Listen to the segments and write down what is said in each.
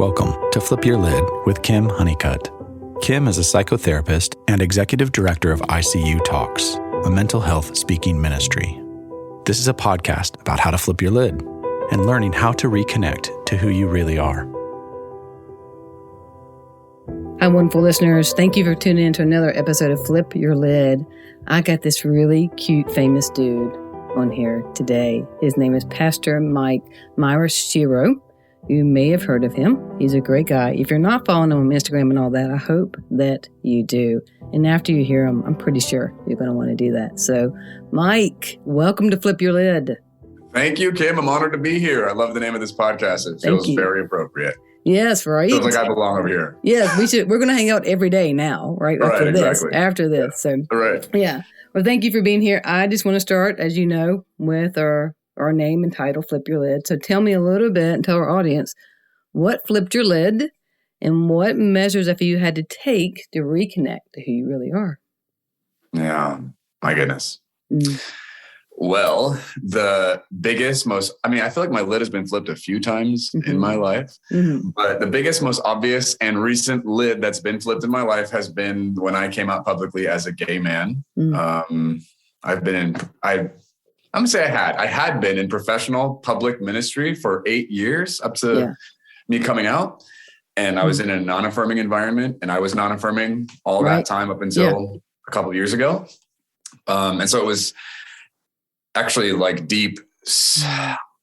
Welcome to Flip Your Lid with Kim Honeycutt. Kim is a psychotherapist and executive director of ICU Talks, a mental health speaking ministry. This is a podcast about how to flip your lid and learning how to reconnect to who you really are. Hi, wonderful listeners. Thank you for tuning in to another episode of Flip Your Lid. I got this really cute, famous dude on here today. His name is Pastor Mike Maeshiro. You may have heard of him. He's a great guy. If you're not following him on Instagram and all that, I hope that you do. And after you hear him, I'm pretty sure you're going to want to do that. So, Mike, welcome to Flip Your Lid. Thank you, Kim. I'm honored to be here. I love the name of this podcast. It feels very appropriate. Yes, right? Feels like I belong over here. Yes, we should. We're going to hang out every day now, right? After this. Exactly. After this. Yeah. So, right. Yeah. Well, thank you for being here. I just want to start, as you know, with our name and title, Flip Your Lid. So tell me a little bit and tell our audience what flipped your lid and what measures have you had to take to reconnect to who you really are? Yeah. My goodness. Well, the biggest, I feel like my lid has been flipped a few times in my life, but the biggest, most obvious and recent lid that's been flipped in my life has been when I came out publicly as a gay man. I had been in professional public ministry for 8 years up to me coming out. And I was in a non-affirming environment, and I was non-affirming all that time up until a couple of years ago. And so it was actually like deep.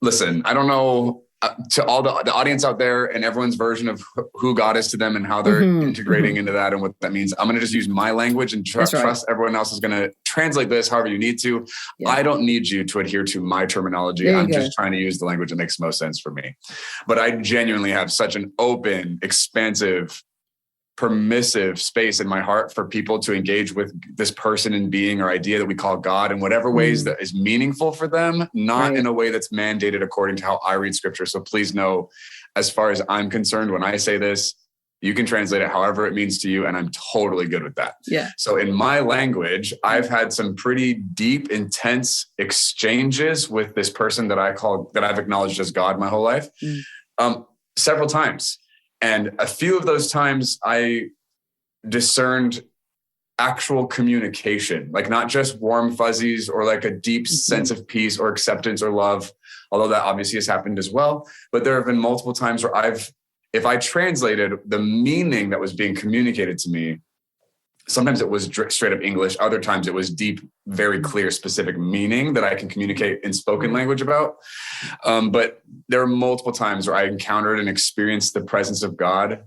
Listen, I don't know to all the audience out there and everyone's version of who God is to them and how they're integrating into that and what that means. I'm going to just use my language and trust everyone else is going to translate this however you need to. Yeah. I don't need you to adhere to my terminology. I'm just trying to use the language that makes most sense for me. But I genuinely have such an open, expansive, permissive space in my heart for people to engage with this person and being or idea that we call God in whatever ways that is meaningful for them, not in a way that's mandated according to how I read scripture. So please know, as far as I'm concerned, when I say this, you can translate it however it means to you, and I'm totally good with that. Yeah. So in my language, I've had some pretty deep, intense exchanges with this person that I've acknowledged as God my whole life, several times. And a few of those times I discerned actual communication, like not just warm fuzzies or like a deep sense of peace or acceptance or love, although that obviously has happened as well. But there have been multiple times where if I translated the meaning that was being communicated to me, sometimes it was straight up English. Other times it was deep, very clear, specific meaning that I can communicate in spoken language about. But there are multiple times where I encountered and experienced the presence of God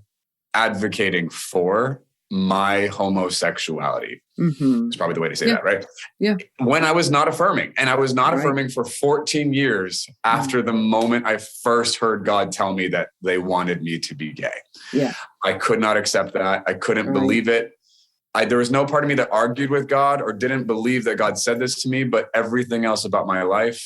advocating for my homosexuality. It's probably the way to say that, right? Yeah. When I was not affirming, and I was not affirming for 14 years after the moment I first heard God tell me that they wanted me to be gay. Yeah. I could not accept that. I couldn't believe it. There was no part of me that argued with God or didn't believe that God said this to me, but everything else about my life,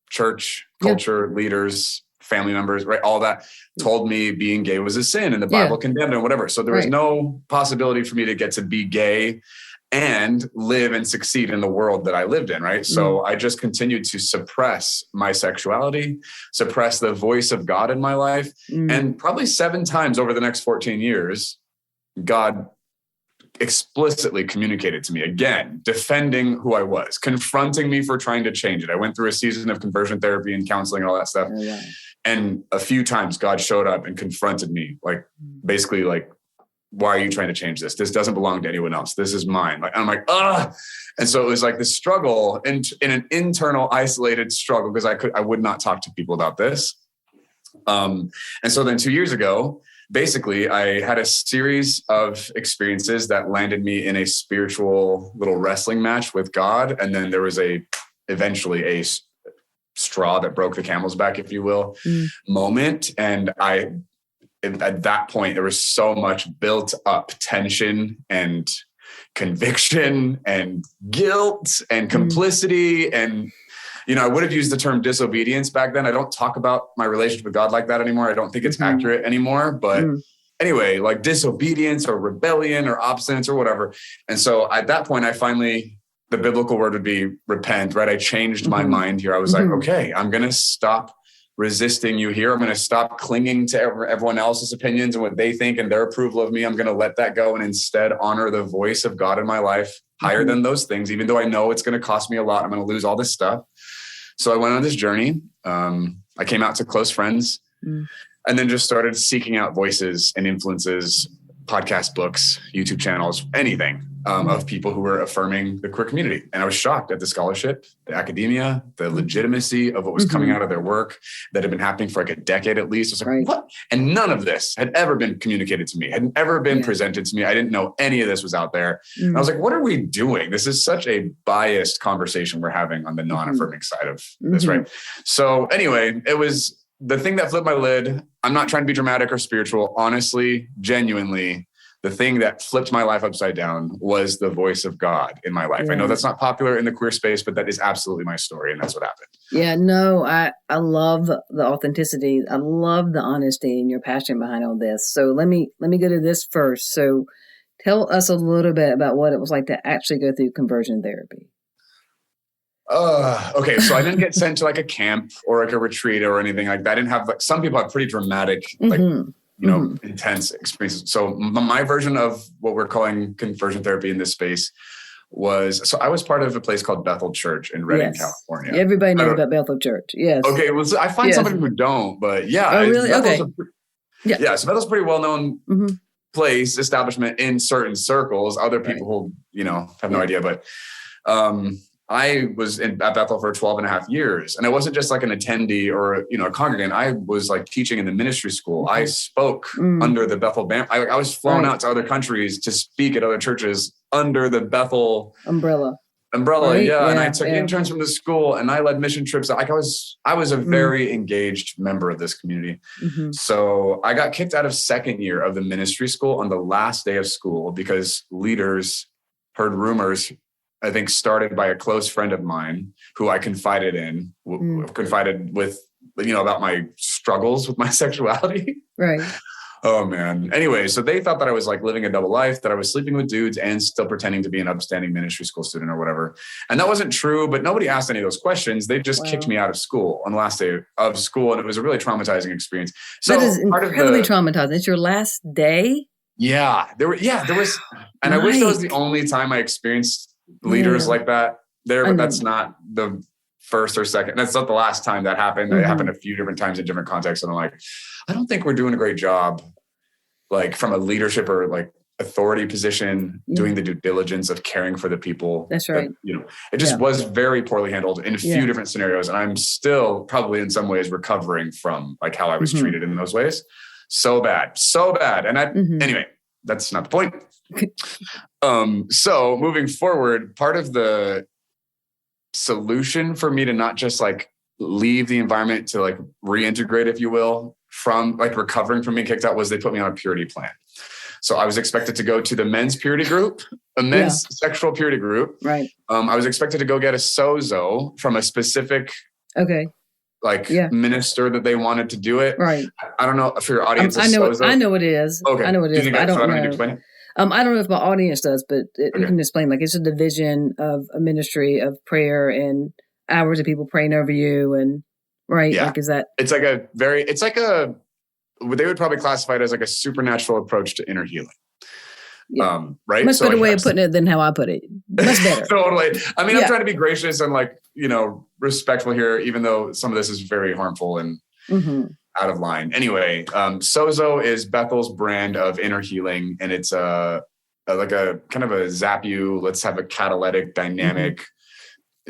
church, culture, leaders, family members, right? All that told me being gay was a sin and the Bible condemned it and whatever. So there was no possibility for me to get to be gay and live and succeed in the world that I lived in, right? So I just continued to suppress my sexuality, suppress the voice of God in my life. And probably 7 times over the next 14 years, God explicitly communicated to me again, defending who I was, confronting me for trying to change it. I went through a season of conversion therapy and counseling and all that stuff. And a few times God showed up and confronted me, like basically like, why are you trying to change this? This doesn't belong to anyone else. This is mine. Like, I'm like, ugh. And so it was like this struggle in an internal isolated struggle because I would not talk to people about this. And so then 2 years ago, basically, I had a series of experiences that landed me in a spiritual little wrestling match with God. And then there was eventually a straw that broke the camel's back, if you will, moment. And at that point, there was so much built up tension and conviction and guilt and complicity and I would have used the term disobedience back then. I don't talk about my relationship with God like that anymore. I don't think it's accurate anymore. But anyway, like disobedience or rebellion or obstinance or whatever. And so at that point, the biblical word would be repent, right? I changed my mind here. I was like, okay, I'm going to stop resisting you here. I'm going to stop clinging to everyone else's opinions and what they think and their approval of me. I'm going to let that go and instead honor the voice of God in my life higher than those things, even though I know it's going to cost me a lot. I'm going to lose all this stuff. So I went on this journey. I came out to close friends and then just started seeking out voices and influences, podcasts, books, YouTube channels, anything of people who were affirming the queer community. And I was shocked at the scholarship, the academia, the legitimacy of what was coming out of their work that had been happening for like a decade at least. I was like, what? And none of this had ever been communicated to me, had ever been presented to me. I didn't know any of this was out there. And I was like, what are we doing? This is such a biased conversation we're having on the non-affirming side of this, right? So anyway, it was the thing that flipped my lid. I'm not trying to be dramatic or spiritual. Honestly, genuinely, the thing that flipped my life upside down was the voice of God in my life. I know that's not popular in the queer space, but that is absolutely my story. And that's what happened. Yeah, no, I love the authenticity. I love the honesty and your passion behind all this. So let me go to this first. So tell us a little bit about what it was like to actually go through conversion therapy. Okay. So I didn't get sent to like a camp or like a retreat or anything like that. I didn't have like, some people have pretty dramatic, like, intense experiences. So my version of what we're calling conversion therapy in this space was, so I was part of a place called Bethel Church in Redding, California. Everybody knows about Bethel Church. Yes. Okay. Well, I find some people who don't, but yeah. Oh, really? Okay. So Bethel's a pretty well-known place, establishment in certain circles. Other people who, have no idea, but, I was at Bethel for 12 and a half years. And I wasn't just like an attendee or, a congregant. I was like teaching in the ministry school. I spoke under the Bethel band. I was flown out to other countries to speak at other churches under the Bethel umbrella. Right? And I took interns from the school and I led mission trips. Like I was a very engaged member of this community. So I got kicked out of second year of the ministry school on the last day of school because leaders heard rumors, I think started by a close friend of mine who I confided in, confided with, about my struggles with my sexuality. Right. Oh man. Anyway, so they thought that I was like living a double life, that I was sleeping with dudes and still pretending to be an upstanding ministry school student or whatever. And that wasn't true, but nobody asked any of those questions. They just kicked me out of school on the last day of school. And it was a really traumatizing experience. So that is incredibly traumatizing. It's your last day? Yeah. There was, and I wish that was the only time I experienced leaders like that there, but that's not the first or second. That's not the last time that happened. It happened a few different times in different contexts. And I'm like, I don't think we're doing a great job, like from a leadership or like authority position, doing the due diligence of caring for the people. That's right. It just was very poorly handled in a few different scenarios. And I'm still probably in some ways recovering from like how I was treated in those ways. So bad. And anyway, that's not the point. So moving forward, part of the solution for me to not just like leave the environment to like reintegrate, if you will, from like recovering from being kicked out was they put me on a purity plan. So I was expected to go to the men's purity group, a men's sexual purity group. Right. I was expected to go get a sozo from a specific minister that they wanted to do it. Right. I don't know for your audience. I know what it is. Okay. I know what it is. I don't know. Explain it? I don't know if my audience does, but you can explain. Like it's a division of a ministry of prayer and hours of people praying over you, and like is that? It's like they would probably classify it as like a supernatural approach to inner healing. Yeah. Right. Much better way of putting it than how I put it. Much better. Totally. I mean, I'm trying to be gracious and like respectful here, even though some of this is very harmful and out of line. Anyway, Sozo is Bethel's brand of inner healing, and it's like a kind of a zap you. Let's have a catalytic, dynamic,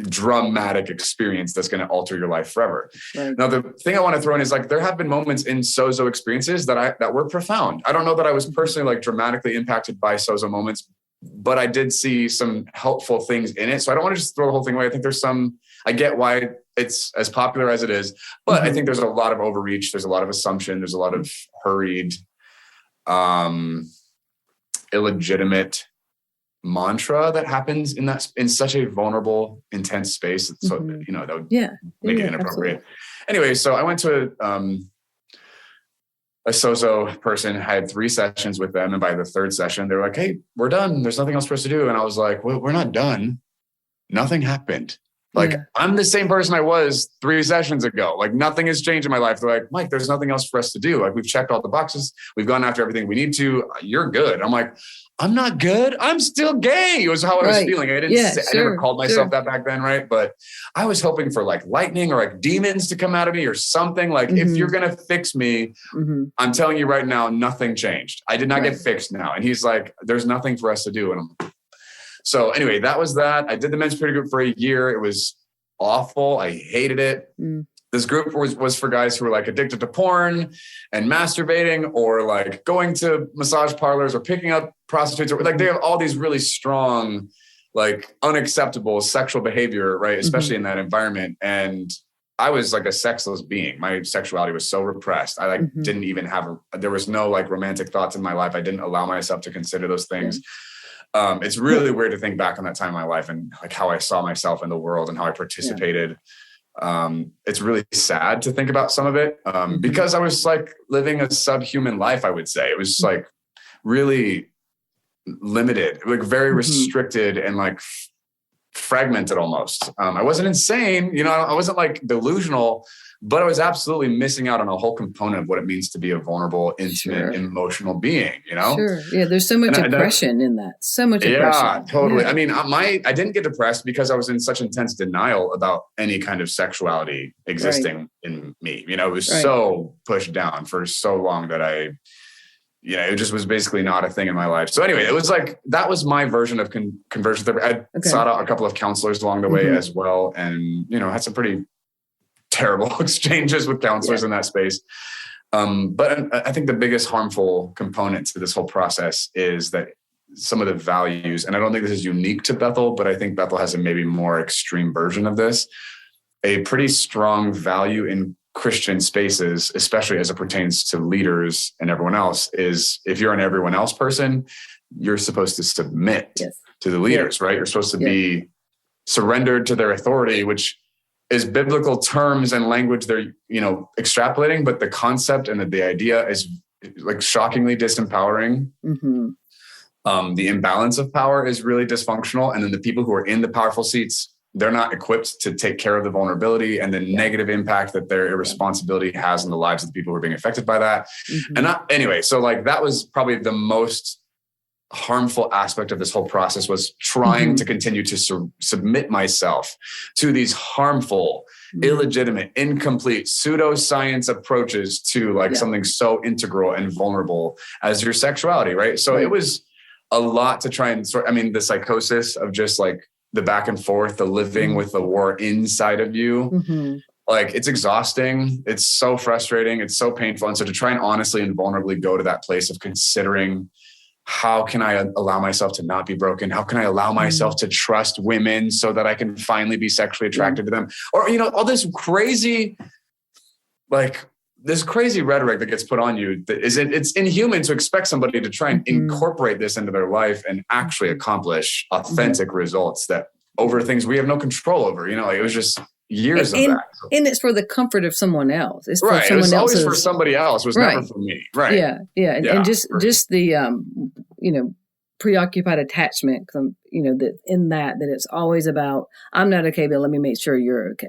dramatic experience that's going to alter your life forever. Right. Now, the thing I want to throw in is like there have been moments in Sozo experiences that were profound. I don't know that I was personally like dramatically impacted by Sozo moments, but I did see some helpful things in it. So I don't want to just throw the whole thing away. I think there's I get why it's as popular as it is, but I think there's a lot of overreach. There's a lot of assumption. There's a lot of hurried, illegitimate mantra that happens in such a vulnerable, intense space. So, that would make it inappropriate. Absolutely. Anyway, so I went to a Sozo person, had 3 sessions with them. And by the 3rd session, they were like, hey, we're done. There's nothing else for us to do. And I was like, well, we're not done. Nothing happened. Like, I'm the same person I was 3 sessions ago. Like, nothing has changed in my life. They're like, Mike, there's nothing else for us to do. Like, we've checked all the boxes. We've gone after everything we need to. You're good. I'm like, I'm not good. I'm still gay. It was how I was feeling. I never called myself that back then. Right. But I was hoping for like lightning or like demons to come out of me or something. Like, if you're going to fix me, I'm telling you right now, nothing changed. I did not get fixed now. And he's like, there's nothing for us to do. And so anyway, that was that. I did the men's peer group for a year. It was awful. I hated it. This group was for guys who were like addicted to porn and masturbating, or like going to massage parlors or picking up prostitutes, or like they have all these really strong, like unacceptable sexual behavior, right? Especially in that environment. And I was like a sexless being. My sexuality was so repressed. I like didn't even there was no like romantic thoughts in my life. I didn't allow myself to consider those things. It's really weird to think back on that time in my life and like how I saw myself in the world and how I participated. It's really sad to think about some of it because I was like living a subhuman life, I would say. It was like really limited, like very restricted and like fragmented almost. I wasn't insane, I wasn't like delusional, but I was absolutely missing out on a whole component of what it means to be a vulnerable, intimate, emotional being, Sure. Yeah. There's so much oppression in that. So much oppression. Yeah, totally. I mean, I didn't get depressed because I was in such intense denial about any kind of sexuality existing in me. It was so pushed down for so long that it just was basically not a thing in my life. So anyway, it was like, that was my version of conversion therapy. I sought out a couple of counselors along the way as well. And, had some pretty terrible exchanges with counselors in that space. But I think the biggest harmful component to this whole process is that some of the values, and I don't think this is unique to Bethel, but I think Bethel has a maybe more extreme version of this, a pretty strong value in Christian spaces, especially as it pertains to leaders and everyone else, is if you're an everyone else person, you're supposed to submit to the leaders, right? You're supposed to be surrendered to their authority, which is biblical terms and language they're, extrapolating, but the concept and the idea is like shockingly disempowering. The imbalance of power is really dysfunctional. And then the people who are in the powerful seats, they're not equipped to take care of the vulnerability and the negative impact that their irresponsibility has in the lives of the people who are being affected by that. Anyway, so like that was probably the most harmful aspect of this whole process, was trying to continue to submit myself to these harmful, illegitimate, incomplete pseudoscience approaches to like something so integral and vulnerable as your sexuality, right? So it was a lot to try and the psychosis of just like the back and forth, the living with the war inside of you. Like, it's exhausting. It's so frustrating. It's so painful. And so to try and honestly and vulnerably go to that place of considering, how can I allow myself to not be broken? How can I allow myself to trust women so that I can finally be sexually attracted to them? Or, all this crazy, this crazy rhetoric that gets put on you, it's inhuman to expect somebody to try and incorporate this into their life and actually accomplish authentic results that over things we have no control over. It was just years of that. And it's for the comfort of someone else. It's for someone else. It was always for somebody else. It was never for me. Right. Yeah. And just the, preoccupied attachment, that it's always about, I'm not okay, but let me make sure you're okay.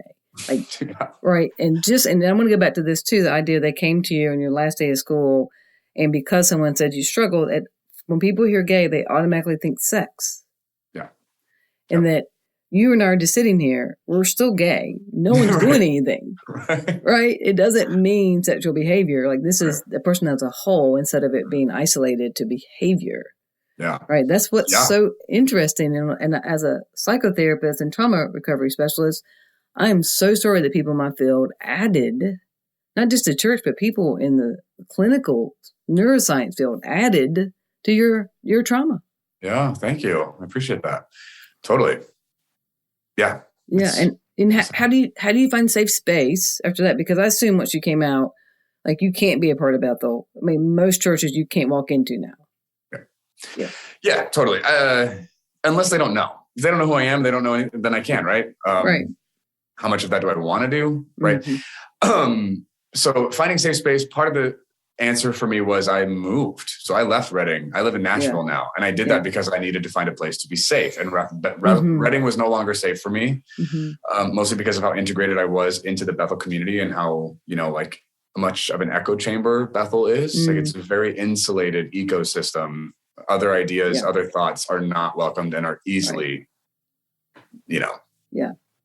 Right. And I want to go back to this too, the idea they came to you on your last day of school, and because someone said you struggled, when people hear gay, they automatically think sex. Yeah. And that you and I are just sitting here, we're still gay. No one's doing anything. Right. It doesn't mean sexual behavior. Like, this is the person as a whole, instead of it being isolated to behavior. Yeah. Right. That's what's so interesting. And as a psychotherapist and trauma recovery specialist, I am so sorry that people in my field added, not just the church, but people in the clinical neuroscience field added to your trauma. Yeah. Thank you. I appreciate that. Totally. Yeah. Yeah. And how do you find safe space after that? Because I assume once you came out, like, you can't be a part of Bethel. I mean, most churches you can't walk into now. Yeah, totally. Unless they don't know. If they don't know who I am, they don't know anything, then I can, right? Right. How much of that do I want to do? Right. So finding safe space, part of answer for me was I moved. So I left Reading. I live in Nashville now. And I did that because I needed to find a place to be safe. And Reading was no longer safe for me, mostly because of how integrated I was into the Bethel community and how, like much of an echo chamber Bethel is. Like it's a very insulated ecosystem. Other ideas, other thoughts are not welcomed and are easily,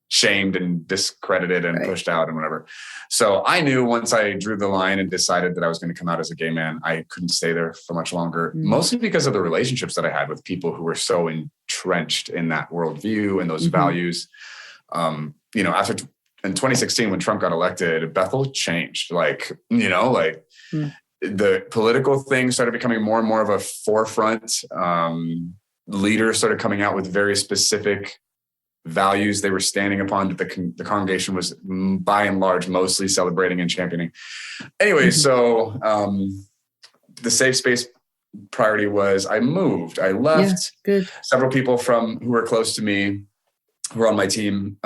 shamed and discredited and pushed out and whatever. So I knew once I drew the line and decided that I was going to come out as a gay man, I couldn't stay there for much longer, mostly because of the relationships that I had with people who were so entrenched in that worldview and those values. After in 2016, when Trump got elected, Bethel changed. The political thing started becoming more and more of a forefront. Leaders started coming out with very specific values they were standing upon that the congregation was by and large mostly celebrating and championing. Anyway, so the safe space priority was I moved. I left. Several people who were close to me, who were on my team,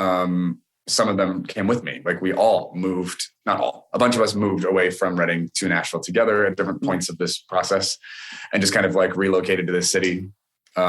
some of them came with me. Like we all moved, not all, a bunch of us moved away from Reading to Nashville together at different points of this process and just kind of like relocated to the city. So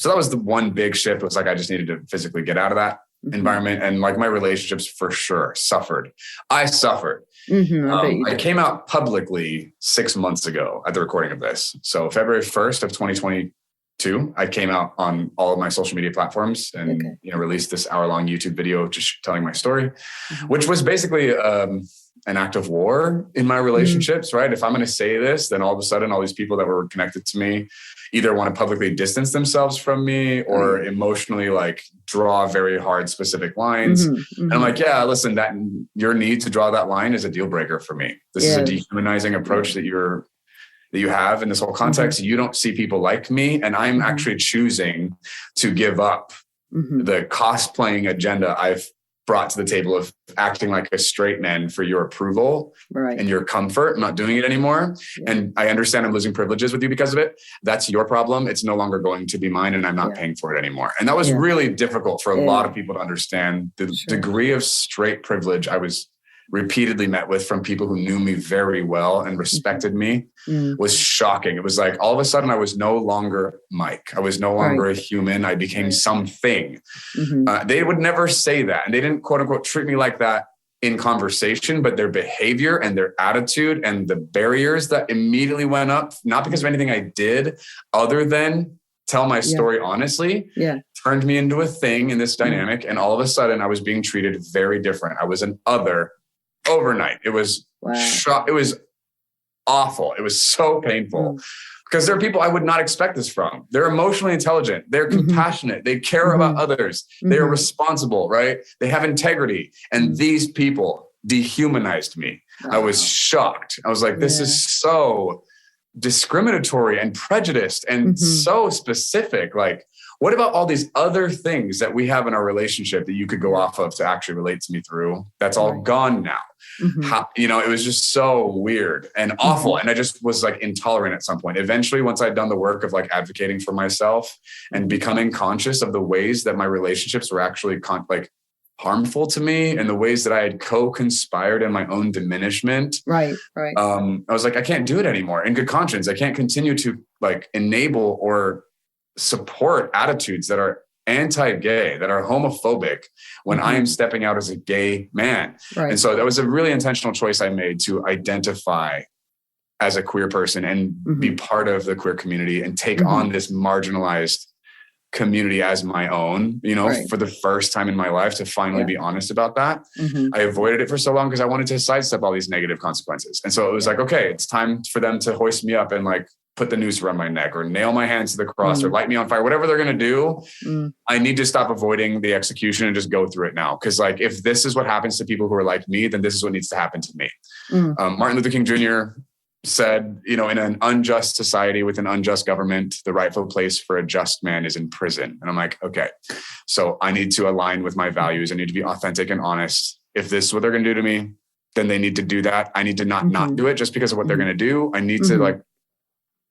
that was the one big shift. It was like, I just needed to physically get out of that environment. And like my relationships for sure suffered. I suffered. I came out publicly 6 months ago at the recording of this. So February 1st of 2022, I came out on all of my social media platforms and, released this hour-long YouTube video, just telling my story, which was basically, an act of war in my relationships, right? If I'm going to say this, then all of a sudden, all these people that were connected to me either want to publicly distance themselves from me or emotionally like draw very hard specific lines. And I'm like, yeah, listen, that your need to draw that line is a deal breaker for me. This is a dehumanizing approach that you have in this whole context. You don't see people like me. And I'm actually choosing to give up the cosplaying agenda I've brought to the table of acting like a straight man for your approval and your comfort. I'm not doing it anymore. And I understand I'm losing privileges with you because of it. That's your problem. It's no longer going to be mine and I'm not paying for it anymore. And that was really difficult for a lot of people to understand the degree of straight privilege I was repeatedly met with from people who knew me very well and respected me was shocking. It was like, all of a sudden I was no longer Mike. I was no longer a human. I became something. They would never say that. And they didn't quote unquote treat me like that in conversation, but their behavior and their attitude and the barriers that immediately went up, not because of anything I did other than tell my story honestly, turned me into a thing in this dynamic. And all of a sudden I was being treated very different. I was an other overnight. It was it was awful. It was so painful because there are people I would not expect this from. They're emotionally intelligent. They're compassionate. They care about others. They are responsible, right? They have integrity. And these people dehumanized me. I was shocked. I was like, this is so discriminatory and prejudiced and so specific. Like, what about all these other things that we have in our relationship that you could go off of to actually relate to me through? That's all gone now. It was just so weird and awful. And I just was like intolerant at some point. Eventually, once I'd done the work of like advocating for myself and becoming conscious of the ways that my relationships were actually harmful to me and the ways that I had co-conspired in my own diminishment. I was like, I can't do it anymore. In good conscience, I can't continue to like enable or support attitudes that are anti-gay, that are homophobic when I am stepping out as a gay man. And so that was a really intentional choice I made to identify as a queer person and be part of the queer community and take on this marginalized community as my own, for the first time in my life, to finally be honest about that. I avoided it for so long because I wanted to sidestep all these negative consequences. And so it was like, okay, it's time for them to hoist me up and like put the noose around my neck or nail my hands to the cross or light me on fire, whatever they're going to do. I need to stop avoiding the execution and just go through it now. Cause like, if this is what happens to people who are like me, then this is what needs to happen to me. Martin Luther King Jr. said, in an unjust society with an unjust government, the rightful place for a just man is in prison. And I'm like, okay, so I need to align with my values. I need to be authentic and honest. If this is what they're going to do to me, then they need to do that. I need to not do it just because of what they're going to do. I need to like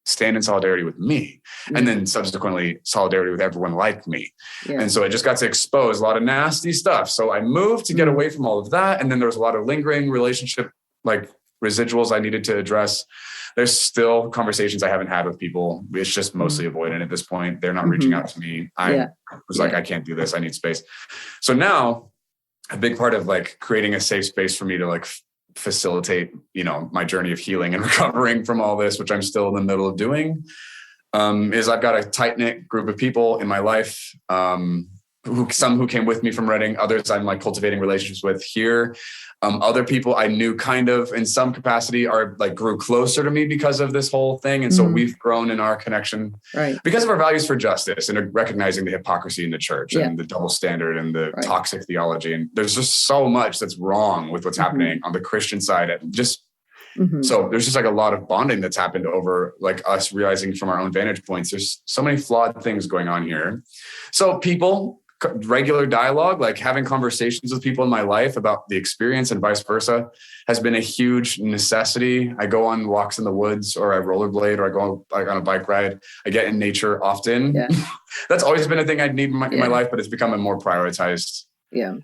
stand in solidarity with me and then subsequently solidarity with everyone like me. And so I just got to expose a lot of nasty stuff. So I moved to get away from all of that. And then there was a lot of lingering relationship, like residuals I needed to address. There's still conversations I haven't had with people. It's just mostly avoidant at this point. They're not reaching out to me. I was like, I can't do this. I need space. So now a big part of like creating a safe space for me to like facilitate, my journey of healing and recovering from all this, which I'm still in the middle of doing, is I've got a tight-knit group of people in my life, some who came with me from Reading, others I'm like cultivating relationships with here. Other people I knew kind of in some capacity are like grew closer to me because of this whole thing. And so we've grown in our connection because of our values for justice and recognizing the hypocrisy in the church and the double standard and the toxic theology. And there's just so much that's wrong with what's happening on the Christian side. So there's just like a lot of bonding that's happened over like us realizing from our own vantage points, there's so many flawed things going on here. So people, regular dialogue, like having conversations with people in my life about the experience and vice versa has been a huge necessity. I go on walks in the woods or I rollerblade or I go like on a bike ride. I get in nature often. Yeah. That's always been a thing I need in my life, but it's become a more prioritized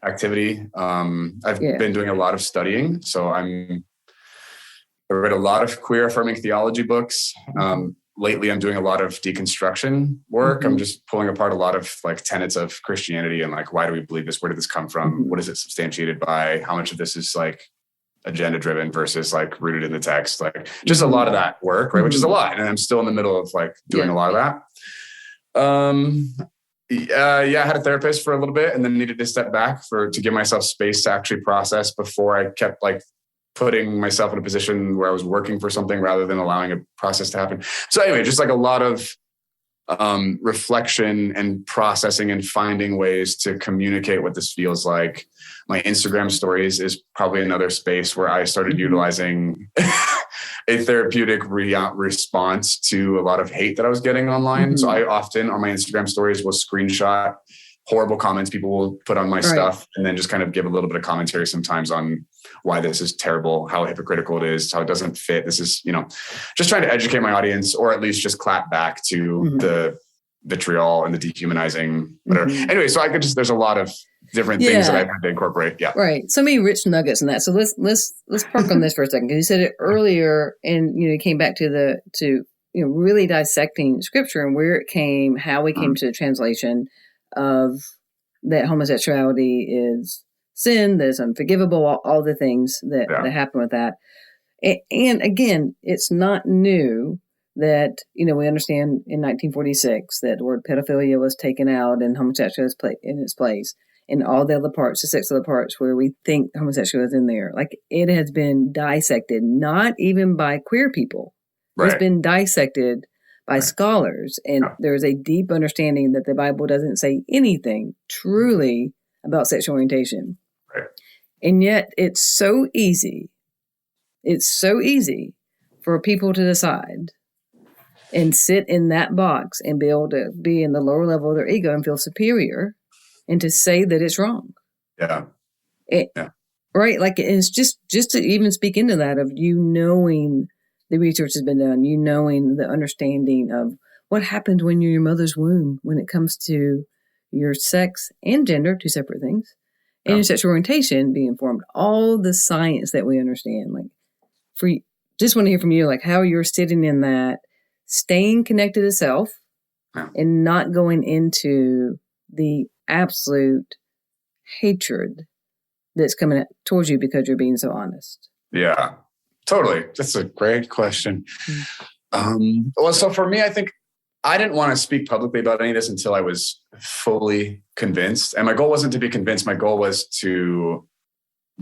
activity. I've been doing a lot of studying. So I read a lot of queer affirming theology books. Lately, I'm doing a lot of deconstruction work. I'm just pulling apart a lot of like tenets of Christianity and like, why do we believe this? Where did this come from? What is it substantiated by? How much of this is like agenda driven versus like rooted in the text? Like just a lot of that work, right? Which is a lot. And I'm still in the middle of like doing a lot of that. I had a therapist for a little bit and then needed to step back to give myself space to actually process before I kept like putting myself in a position where I was working for something rather than allowing a process to happen. So anyway, just like a lot of reflection and processing and finding ways to communicate what this feels like. My Instagram stories is probably another space where I started utilizing a therapeutic response to a lot of hate that I was getting online. So I often on my Instagram stories will screenshot horrible comments people will put on my stuff and then just kind of give a little bit of commentary sometimes on why this is terrible, how hypocritical it is, how it doesn't fit. This is, just trying to educate my audience or at least just clap back to the vitriol and the dehumanizing, whatever. Anyway, so there's a lot of different things that I've had to incorporate. Yeah. Right. So many rich nuggets in that. So let's park on this for a second. Because you said it earlier and, you came back to really dissecting scripture and where it came, how we came to the translation of that homosexuality is sin, that is unforgivable, all the things that happen with that. And again, it's not new that, we understand in 1946 that the word pedophilia was taken out and homosexuality was in its place. And all the other parts, the 6 other parts where we think homosexuality is in there. Like it has been dissected, not even by queer people. Right. It's been dissected by scholars. And there's a deep understanding that the Bible doesn't say anything truly about sexual orientation. Right. And yet it's so easy for people to decide and sit in that box and be able to be in the lower level of their ego and feel superior and to say that it's wrong. Yeah. Right. Like it's just to even speak into that of knowing the research has been done, knowing the understanding of what happens when you're in your mother's womb when it comes to your sex and gender, 2 separate things, and your sexual orientation being informed, all the science that we understand. Like, just want to hear from you, like how you're sitting in that, staying connected to self and not going into the absolute hatred that's coming towards you because you're being so honest. Yeah. Totally. That's a great question. Well, so for me, I think I didn't want to speak publicly about any of this until I was fully convinced. And my goal wasn't to be convinced. My goal was to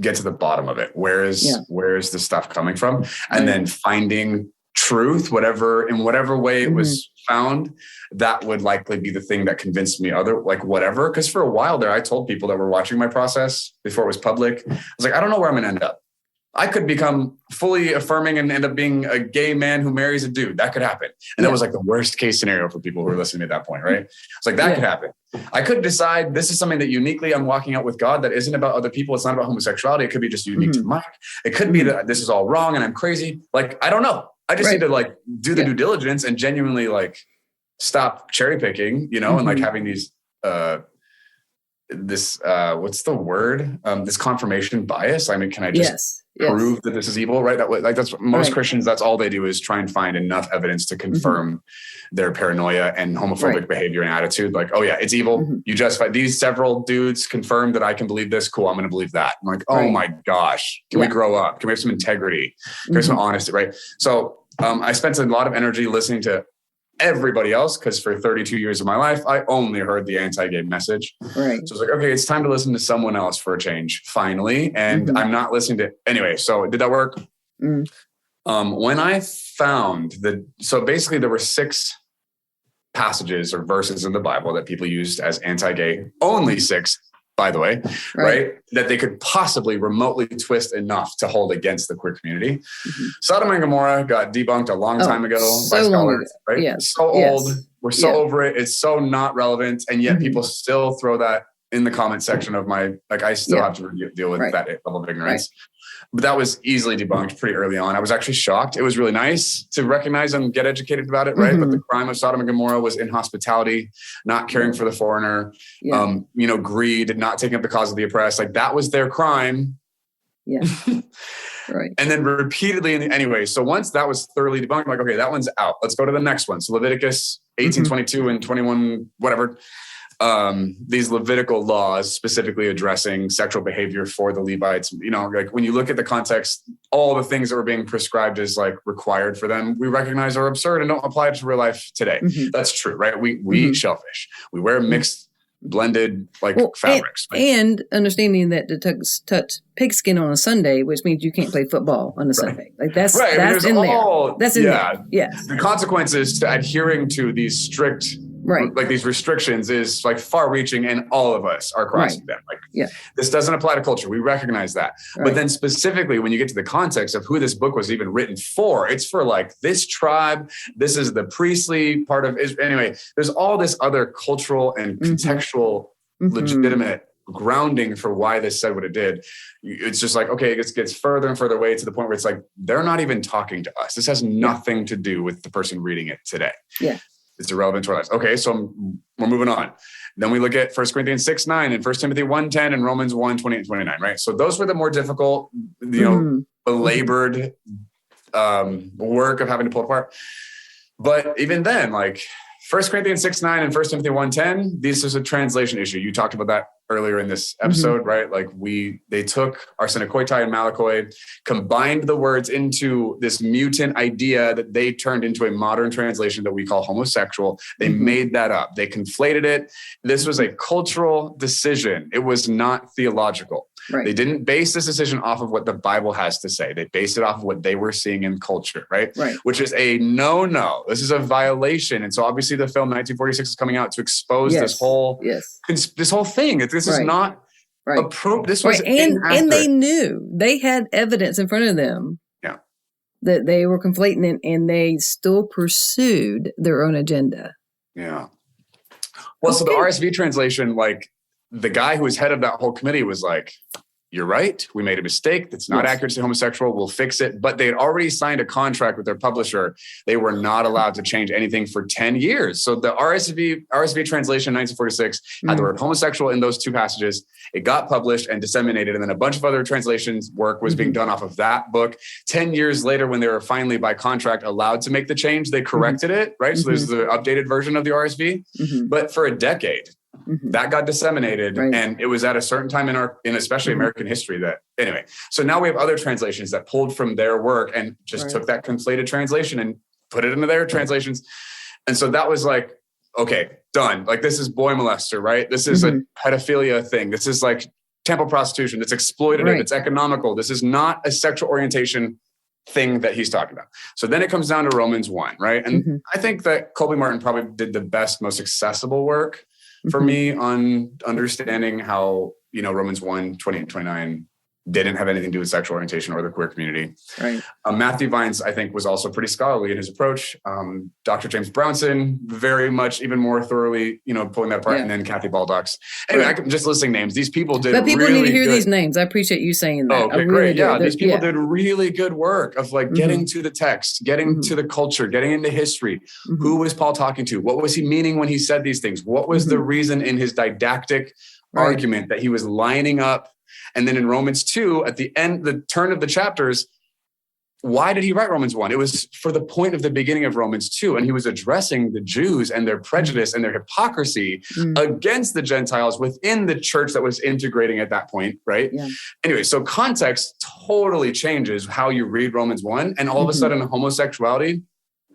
get to the bottom of it. Where is the stuff coming from? And then finding truth, in whatever way it was found, that would likely be the thing that convinced me whatever. Because for a while there, I told people that were watching my process before it was public, I was like, I don't know where I'm going to end up. I could become fully affirming and end up being a gay man who marries a dude. That could happen. And that was like the worst case scenario for people who were listening at that point, right? It's like that could happen. I could decide this is something that uniquely I'm walking out with God that isn't about other people. It's not about homosexuality. It could be just unique to Mike. It could be that this is all wrong and I'm crazy. Like, I don't know. I just need to do the due diligence and genuinely stop cherry picking, and having these, what's the word? This confirmation bias. I mean, can I just prove that this is evil, right? That's what most Christians, that's all they do is try and find enough evidence to confirm their paranoia and homophobic behavior and attitude. Like, oh yeah, it's evil. You justify these several dudes confirmed that I can believe this. Cool. I'm going to believe that. I'm like, oh my gosh, can we grow up? Can we have some integrity? Can we have some honesty, right? So I spent a lot of energy listening to everybody else, because for 32 years of my life, I only heard the anti-gay message. Right. So I was like, okay, it's time to listen to someone else for a change, finally. And I'm not listening to, anyway, so did that work? When I found so basically there were 6 passages or verses in the Bible that people used as anti-gay, only 6, by the way, right? That they could possibly remotely twist enough to hold against the queer community. Sodom and Gomorrah got debunked a long time ago by scholars, right? Yes. So old. We're so over it. It's so not relevant. And yet people still throw that in the comment section of my, like, I still have to deal with that level of ignorance. But that was easily debunked pretty early on. I was actually shocked. It was really nice to recognize and get educated about it, right? But the crime of Sodom and Gomorrah was inhospitality, not caring for the foreigner, greed, not taking up the cause of the oppressed. Like, that was their crime. And then repeatedly, anyway, so once that was thoroughly debunked, I'm like, okay, that one's out. Let's go to the next one. So Leviticus 18, 22 and 21, whatever. These Levitical laws specifically addressing sexual behavior for the Levites, like when you look at the context, all the things that were being prescribed as like required for them, we recognize are absurd and don't apply to real life today. That's true, right? We eat shellfish. We wear mixed, blended fabrics. And understanding that to touch pigskin on a Sunday, which means you can't play football on a Sunday. Like that's in there. That's in there. Yes. The consequences to adhering to these strict like these restrictions is like far reaching, and all of us are crossing them. Like this doesn't apply to culture. We recognize that. But then specifically when you get to the context of who this book was even written for, it's for like this tribe. This is the priestly part of Israel. Anyway, there's all this other cultural and contextual legitimate grounding for why this said what it did. It's just like, okay, it gets further and further away to the point where it's like, they're not even talking to us. This has nothing to do with the person reading it today. It's irrelevant to our lives. Okay, so we're moving on. Then we look at 1 Corinthians 6:9 and 1 Timothy 1:10 and Romans 1:28 and 29, right? So those were the more difficult, belabored work of having to pull apart. But even then, like 1 Corinthians 6:9 and 1 Timothy 1:10, this is a translation issue. You talked about that earlier in this episode, right? Like they took arsenokoitai and malakoi, combined the words into this mutant idea that they turned into a modern translation that we call homosexual. They made that up. They conflated it. This was a cultural decision. It was not theological. They didn't base this decision off of what the Bible has to say. They based it off of what they were seeing in culture, right? Which is a no. This is a violation. And so obviously the film 1946 is coming out to expose this whole thing. This is not approved. This was and they knew. They had evidence in front of them that they were conflating it, and they still pursued their own agenda. Well, so the RSV translation, like the guy who was head of that whole committee was like, you're right. We made a mistake. That's not accurate to homosexual. We'll fix it. But they had already signed a contract with their publisher. They were not allowed to change anything for 10 years. So the RSV translation 1946 had the word homosexual in those 2 passages. It got published and disseminated. And then a bunch of other translations work was being done off of that book. 10 years later, when they were finally by contract allowed to make the change, they corrected it, right? So there's the updated version of the RSV. But for a decade, that got disseminated, and it was at a certain time in especially American history that anyway. So now we have other translations that pulled from their work and just took that conflated translation and put it into their translations. And so that was like, okay, done. Like this is boy molester, right? This is a pedophilia thing. This is like temple prostitution. It's exploitative. It's economical. This is not a sexual orientation thing that he's talking about. So then it comes down to Romans 1, right? And I think that Colby Martin probably did the best, most accessible work for me on understanding how, Romans 1:28 and 29 didn't have anything to do with sexual orientation or the queer community. Matthew Vines, I think, was also pretty scholarly in his approach. Dr. James Brownson, very much, even more thoroughly, pulling that apart. And then Kathy Baldock's. Anyway, I'm just listing names. These people did But people really need to hear good. these names. I appreciate you saying that. Oh, okay, great. Yeah, these people did really good work of like getting to the text, getting to the culture, getting into history. Who was Paul talking to? What was he meaning when he said these things? What was the reason in his didactic argument that he was lining up And then in Romans 2, at the end, the turn of the chapters, why did he write Romans 1? It was for the point of the beginning of Romans 2. And he was addressing the Jews and their prejudice and their hypocrisy against the Gentiles within the church that was integrating at that point, right? Yeah. Anyway, so context totally changes how you read Romans 1. And all of a sudden, homosexuality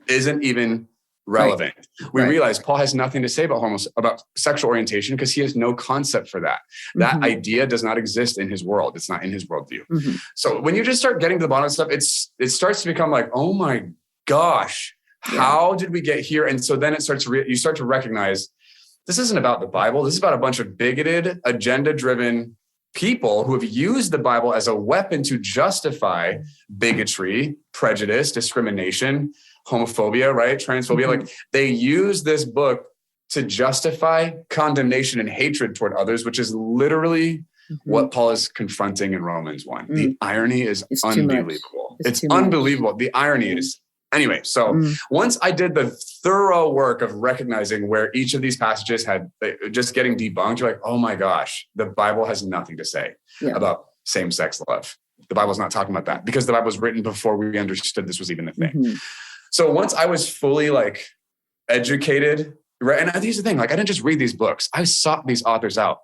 isn't even relevant. Right. We realize Paul has nothing to say about sexual orientation because he has no concept for that. That idea does not exist in his world. It's not in his worldview. So when you just start getting to the bottom of stuff, it starts to become like, oh my gosh, how did we get here? And so then it starts you start to recognize this isn't about the Bible. This is about a bunch of bigoted, agenda-driven people who have used the Bible as a weapon to justify bigotry, prejudice, discrimination, homophobia, right? Transphobia. Like they use this book to justify condemnation and hatred toward others, which is literally what Paul is confronting in Romans 1. The irony is unbelievable. It's unbelievable. The irony is. Anyway, so once I did the thorough work of recognizing where each of these passages had just getting debunked, you're like, oh my gosh, the Bible has nothing to say about same-sex love. The Bible's not talking about that because the Bible was written before we understood this was even a thing. So once I was fully like educated, right? And here's the thing, like I didn't just read these books. I sought these authors out.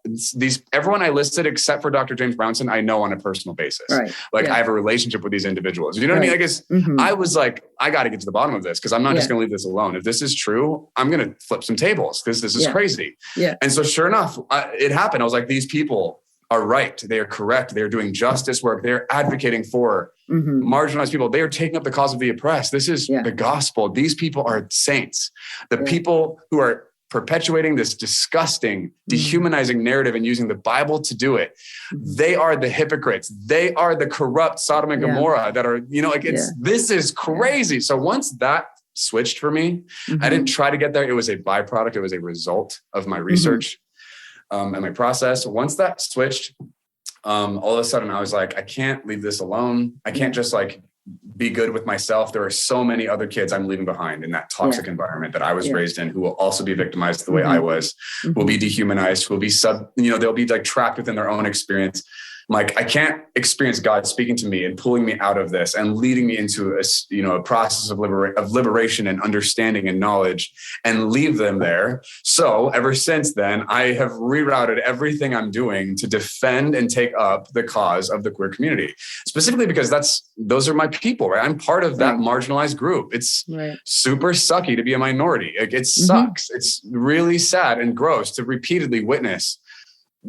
Everyone I listed, except for Dr. James Brownson, I know on a personal basis. Right. Like I have a relationship with these individuals. You know what I mean? I guess I was like, I got to get to the bottom of this because I'm not just going to leave this alone. If this is true, I'm going to flip some tables because this is crazy. Yeah. And so sure enough, it happened. I was like, these people are right. They are correct. They're doing justice work. They're advocating for marginalized people. They are taking up the cause of the oppressed. This is the gospel. These people are saints. The people who are perpetuating this disgusting, dehumanizing narrative and using the Bible to do it, they are the hypocrites. They are the corrupt Sodom and Gomorrah that are, this is crazy. So once that switched for me, I didn't try to get there. It was a byproduct. It was a result of my research. And my process. Once that switched, all of a sudden I was like, I can't leave this alone. I can't just like be good with myself. There are so many other kids I'm leaving behind in that toxic environment that I was raised in who will also be victimized the way I was, will be dehumanized, will be they'll be like trapped within their own experience. Like I can't experience God speaking to me and pulling me out of this and leading me into a process of liberation and understanding and knowledge and leave them there. So ever since then, I have rerouted everything I'm doing to defend and take up the cause of the queer community, specifically because those are my people, right? I'm part of that marginalized group. It's super sucky to be a minority. It sucks. It's really sad and gross to repeatedly witness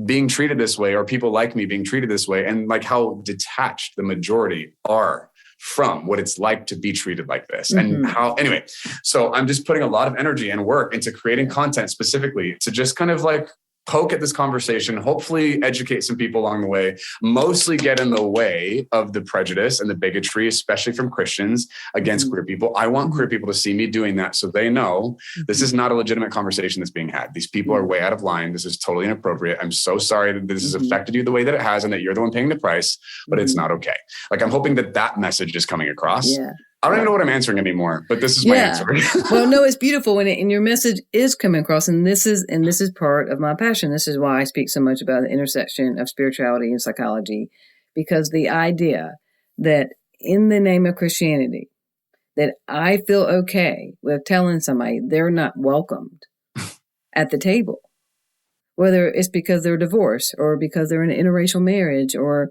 being treated this way or people like me being treated this way and like how detached the majority are from what it's like to be treated like this and anyway, so I'm just putting a lot of energy and work into creating content specifically to just kind of like poke at this conversation, hopefully educate some people along the way, mostly get in the way of the prejudice and the bigotry, especially from Christians against queer people. I want queer people to see me doing that so they know this is not a legitimate conversation that's being had. These people are way out of line. This is totally inappropriate. I'm so sorry that this has affected you the way that it has and that you're the one paying the price, but it's not okay. Like I'm hoping that message is coming across. Yeah. I don't even know what I'm answering anymore, but this is my answer. Well, no, it's beautiful and your message is coming across, and this is part of my passion. This is why I speak so much about the intersection of spirituality and psychology, because the idea that in the name of Christianity, that I feel okay with telling somebody they're not welcomed at the table, whether it's because they're divorced or because they're in an interracial marriage or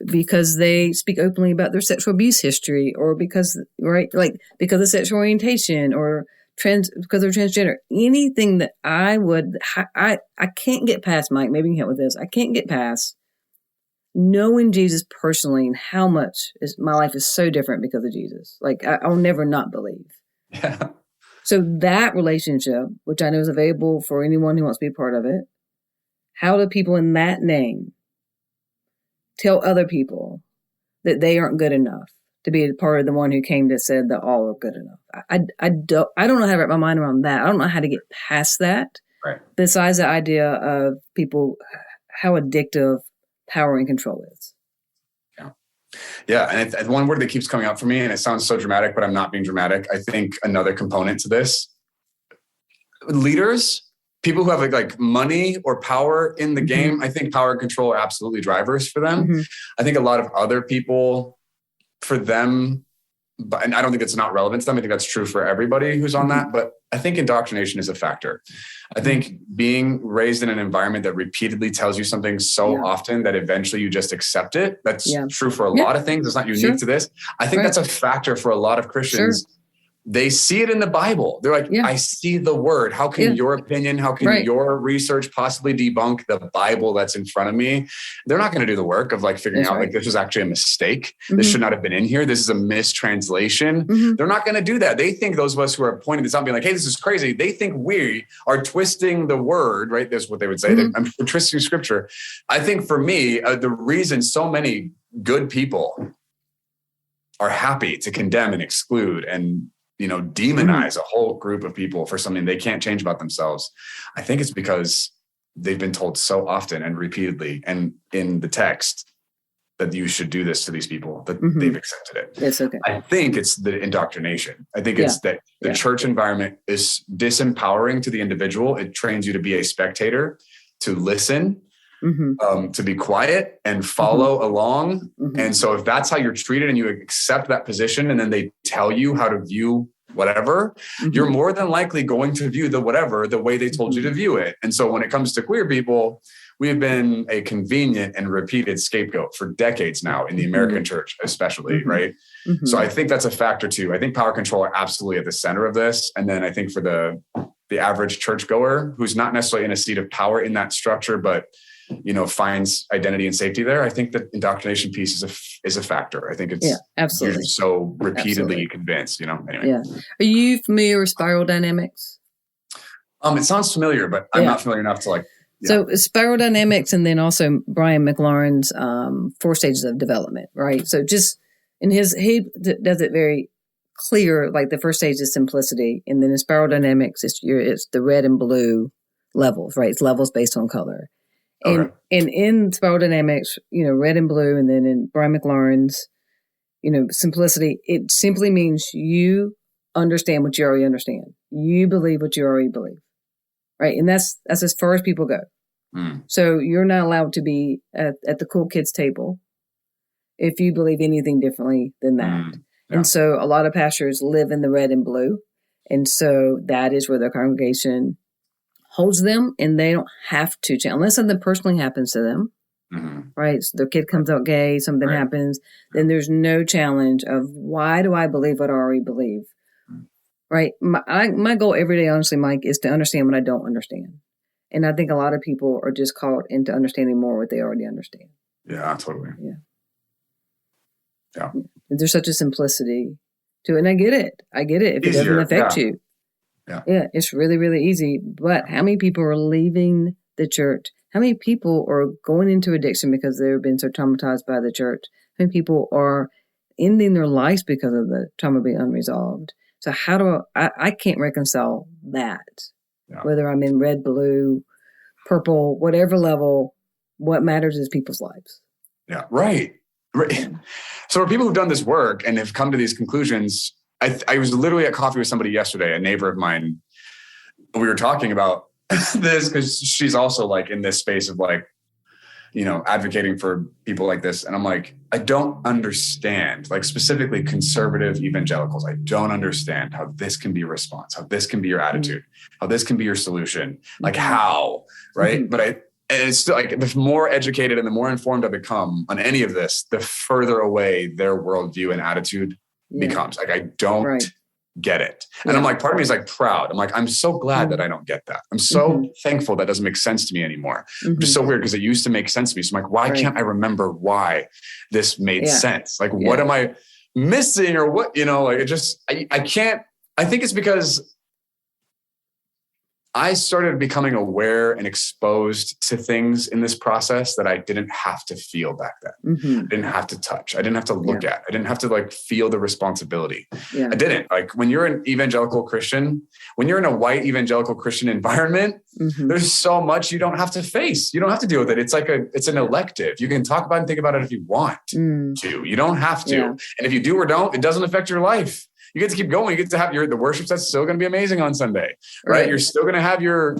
because they speak openly about their sexual abuse history or because of sexual orientation or because they're transgender, anything that I can't get past, Mike, maybe you can help with this. I can't get past knowing Jesus personally and how much my life is so different because of Jesus. Like I'll never not believe. Yeah. So that relationship, which I know is available for anyone who wants to be a part of it, how do people in that name tell other people that they aren't good enough to be a part of the one who came that said that all are good enough? I don't know how to wrap my mind around that. I don't know how to get past that. Right. Besides the idea of people, how addictive power and control is. Yeah. And it's one word that keeps coming up for me, and it sounds so dramatic, but I'm not being dramatic. I think another component to this, leaders people who have like money or power in the game, I think power and control are absolutely drivers for them. I think a lot of other people, for them, and I don't think it's not relevant to them. I think that's true for everybody who's on that. But I think indoctrination is a factor. I think being raised in an environment that repeatedly tells you something so often that eventually you just accept it. That's true for a lot of things. It's not unique to this. I think that's a factor for a lot of Christians. They see it in the Bible. They're like, I see the word. How can your opinion, how can your research possibly debunk the Bible that's in front of me? They're not going to do the work of like figuring out like, this was actually a mistake. This should not have been in here. This is a mistranslation. They're not going to do that. They think those of us who are pointing this out, being like, hey, this is crazy. They think we are twisting the word, right? That's what they would say. I'm twisting scripture. I think for me, the reason so many good people are happy to condemn and exclude and demonize a whole group of people for something they can't change about themselves. I think it's because they've been told so often and repeatedly and in the text that you should do this to these people, that they've accepted it. It's okay. I think it's the indoctrination. I think it's that the church environment is disempowering to the individual. It trains you to be a spectator, to listen, to be quiet and follow along. And so if that's how you're treated and you accept that position and then they tell you how to view whatever, you're more than likely going to view the whatever the way they told you to view it. And so when it comes to queer people, we've been a convenient and repeated scapegoat for decades now in the American church, especially, right? So I think that's a factor too. I think power control are absolutely at the center of this. And then I think for the average churchgoer who's not necessarily in a seat of power in that structure, but finds identity and safety there, I think the indoctrination piece is a factor. I think it's absolutely so repeatedly convinced, anyway. Yeah. Are you familiar with spiral dynamics? It sounds familiar, but I'm not familiar enough to like. So spiral dynamics, and then also Brian McLaurin's 4 stages of development, right? So just he does it very clear. Like the first stage is simplicity, and then in spiral dynamics, it's the red and blue levels, right? It's levels based on color. And in spiral dynamics, red and blue, and then in Brian McLaurin's, simplicity, it simply means you understand what you already understand. You believe what you already believe, right? And that's as far as people go. So you're not allowed to be at the cool kids table if you believe anything differently than that. And so a lot of pastors live in the red and blue. And so that is where their congregation holds them, and they don't have to change unless something personally happens to them, right? So their kid comes out gay, something happens, then there's no challenge of why do I believe what I already believe, right? My goal every day, honestly, Mike, is to understand what I don't understand. And I think a lot of people are just caught into understanding more what they already understand. Yeah, totally. Yeah. There's such a simplicity to it. And I get it. If it doesn't affect you. Yeah, it's really, really easy. But how many people are leaving the church? How many people are going into addiction because they've been so traumatized by the church? How many people are ending their lives because of the trauma being unresolved? So how do I can't reconcile that. Whether I'm in red, blue, purple, whatever level, what matters is people's lives. Yeah, right. So for people who've done this work and have come to these conclusions, I was literally at coffee with somebody yesterday, a neighbor of mine. We were talking about this because she's also like in this space of like, advocating for people like this. And I'm like, I don't understand, like specifically conservative evangelicals. I don't understand how this can be a response, how this can be your attitude, how this can be your solution. Like how, right? But it's still like the more educated and the more informed I become on any of this, the further away their worldview and attitude becomes. Like I don't get it. And I'm like, part of me is like proud. I'm like, I'm so glad that I don't get that. I'm so thankful that doesn't make sense to me anymore. Just so weird because it used to make sense to me. So I'm like, why can't I remember why this made sense? Like, what am I missing or what, like it just, I can't, I think it's because I started becoming aware and exposed to things in this process that I didn't have to feel back then. I didn't have to touch. I didn't have to look at. I didn't have to like feel the responsibility. I didn't. Like when you're an evangelical Christian, when you're in a white evangelical Christian environment, there's so much you don't have to face. You don't have to deal with it. It's like it's an elective. You can talk about it and think about it if you want to. You don't have to. And if you do or don't, it doesn't affect your life. you get to keep going. You get to have the worship set's still going to be amazing on Sunday, right? You're still going to have your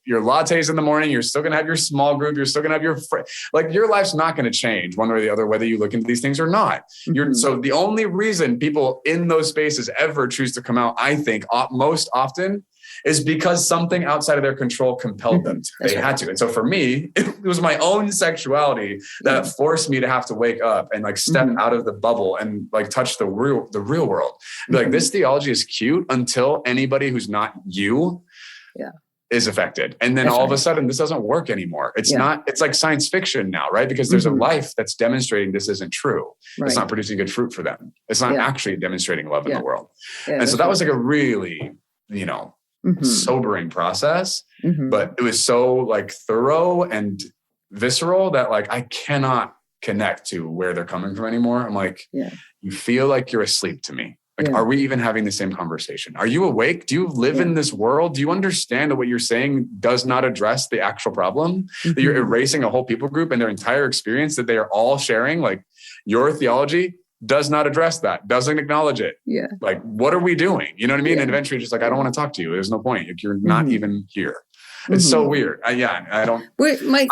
lattes in the morning. You're still going to have your small group. You're still going to have your life's not going to change one way or the other, whether you look into these things or not. So the only reason people in those spaces ever choose to come out, I think most often, is because something outside of their control compelled them to. They had to. And so for me, it was my own sexuality that forced me to have to wake up and like step out of the bubble and like touch the real world. And be like, this theology is cute until anybody who's not you is affected. And then all of a sudden, this doesn't work anymore. It's not, it's like science fiction now, right? Because there's a life that's demonstrating this isn't true. It's not producing good fruit for them. It's not actually demonstrating love in the world. And so that was like a really, sobering process, but it was so like thorough and visceral that like I cannot connect to where they're coming from anymore. I'm like, you feel like you're asleep to me. Like, are we even having the same conversation? Are you awake? Do you live in this world? Do you understand that what you're saying does not address the actual problem? That you're erasing a whole people group and their entire experience that they are all sharing? Like, your theology does not address that, doesn't acknowledge it. Like, what are we doing? You know what I mean? And eventually just like, I don't want to talk to you. There's no point. Like, you're not even here. It's so weird. I don't. Mike,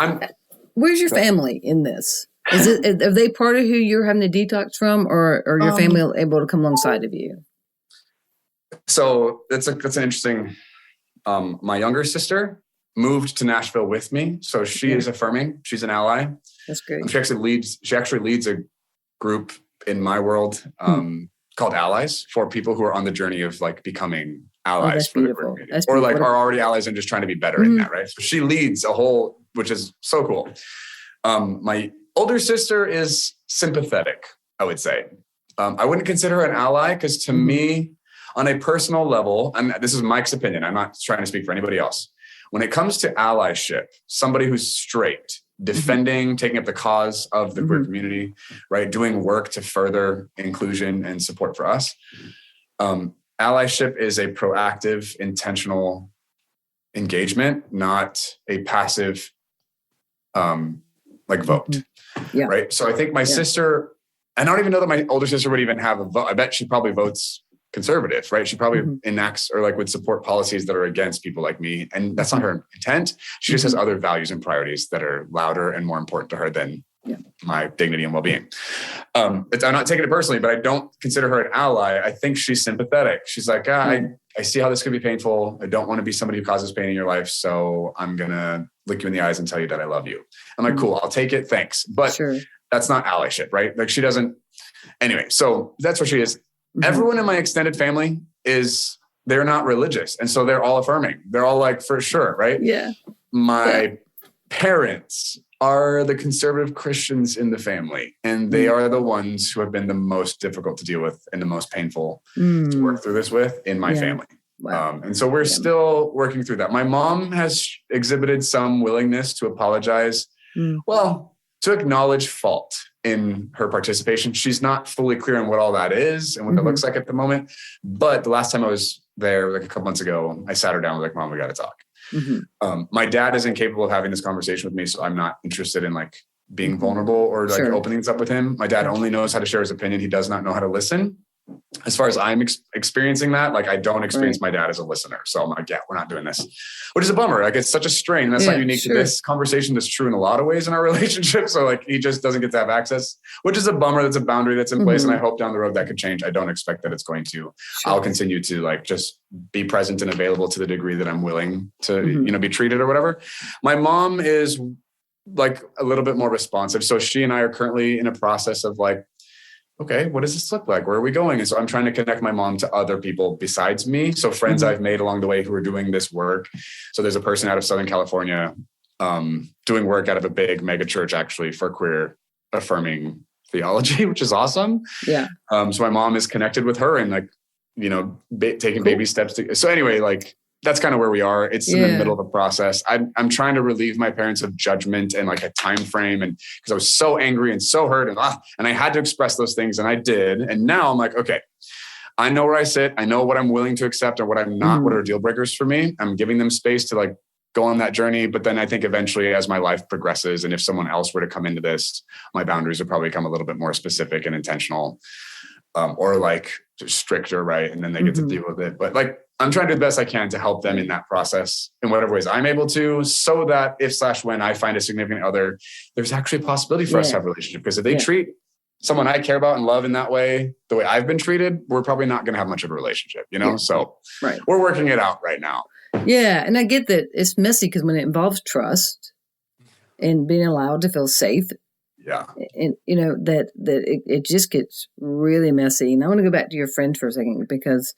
where's your family in this? Are they part of who you're having to detox from, or your family able to come alongside of you? So that's an interesting. My younger sister moved to Nashville with me, so she is affirming. She's an ally. That's great. She actually leads a group in my world called Allies, for people who are on the journey of like becoming allies for the community, or like are already allies and just trying to be better in that, right? So she leads a whole, which is so cool. My older sister is sympathetic, I would say. I wouldn't consider her an ally because to me, on a personal level, and this is Mike's opinion, I'm not trying to speak for anybody else. When it comes to allyship, somebody who's straight, defending, taking up the cause of the queer community, right? Doing work to further inclusion and support for us. Allyship is a proactive, intentional engagement, not a passive, vote. Right. So I think my sister, I don't even know that my older sister would even have a vote. I bet she probably votes conservative, right? She probably enacts or like would support policies that are against people like me. And that's not her intent. She just has other values and priorities that are louder and more important to her than my dignity and well-being. I'm not taking it personally, but I don't consider her an ally. I think she's sympathetic. She's like, I see how this could be painful. I don't want to be somebody who causes pain in your life. So I'm going to look you in the eyes and tell you that I love you. I'm like, cool, I'll take it. Thanks. But that's not allyship, right? Like, she doesn't. Anyway, so that's what she is. Everyone in my extended family they're not religious. And so they're all affirming. They're all like, for sure, right? My parents are the conservative Christians in the family. And they are the ones who have been the most difficult to deal with and the most painful to work through this with in my family. And so we're still working through that. My mom has exhibited some willingness to apologize. To acknowledge fault in her participation. She's not fully clear on what all that is and what that looks like at the moment. But the last time I was there, like a couple months ago, I sat her down and was like, Mom, we got to talk. My dad is incapable of having this conversation with me. So I'm not interested in like being vulnerable or like opening this up with him. My dad only knows how to share his opinion. He does not know how to listen. As far as I'm experiencing that, like I don't experience my dad as a listener. So I'm like, we're not doing this, which is a bummer. Like, it's such a strain. That's not unique to this conversation. That's true in a lot of ways in our relationship. So like, he just doesn't get to have access, which is a bummer. That's a boundary that's in place. And I hope down the road that could change. I don't expect that it's going to. I'll continue to like, just be present and available to the degree that I'm willing to, be treated or whatever. My mom is like a little bit more responsive. So she and I are currently in a process of like, okay, what does this look like? Where are we going? And so I'm trying to connect my mom to other people besides me. So friends I've made along the way who are doing this work. So there's a person out of Southern California doing work out of a big mega church actually for queer affirming theology, which is awesome. So my mom is connected with her and like, taking baby steps. So anyway, like that's kind of where we are. It's in the middle of a process. I'm trying to relieve my parents of judgment and like a time frame. And because I was so angry and so hurt and I had to express those things and I did. And now I'm like, okay, I know where I sit. I know what I'm willing to accept and what I'm not, what are deal breakers for me. I'm giving them space to like go on that journey. But then I think eventually as my life progresses and if someone else were to come into this, my boundaries would probably become a little bit more specific and intentional. or like stricter, right? And then they get to deal with it. But like, I'm trying to do the best I can to help them in that process in whatever ways I'm able to, so that if/when I find a significant other, there's actually a possibility for us to have a relationship. Because if they treat someone I care about and love in that way, the way I've been treated, we're probably not going to have much of a relationship, you know? So we're working it out right now. Yeah. And I get that it's messy because when it involves trust and being allowed to feel safe, and you know, that it just gets really messy. And I want to go back to your friend for a second, because,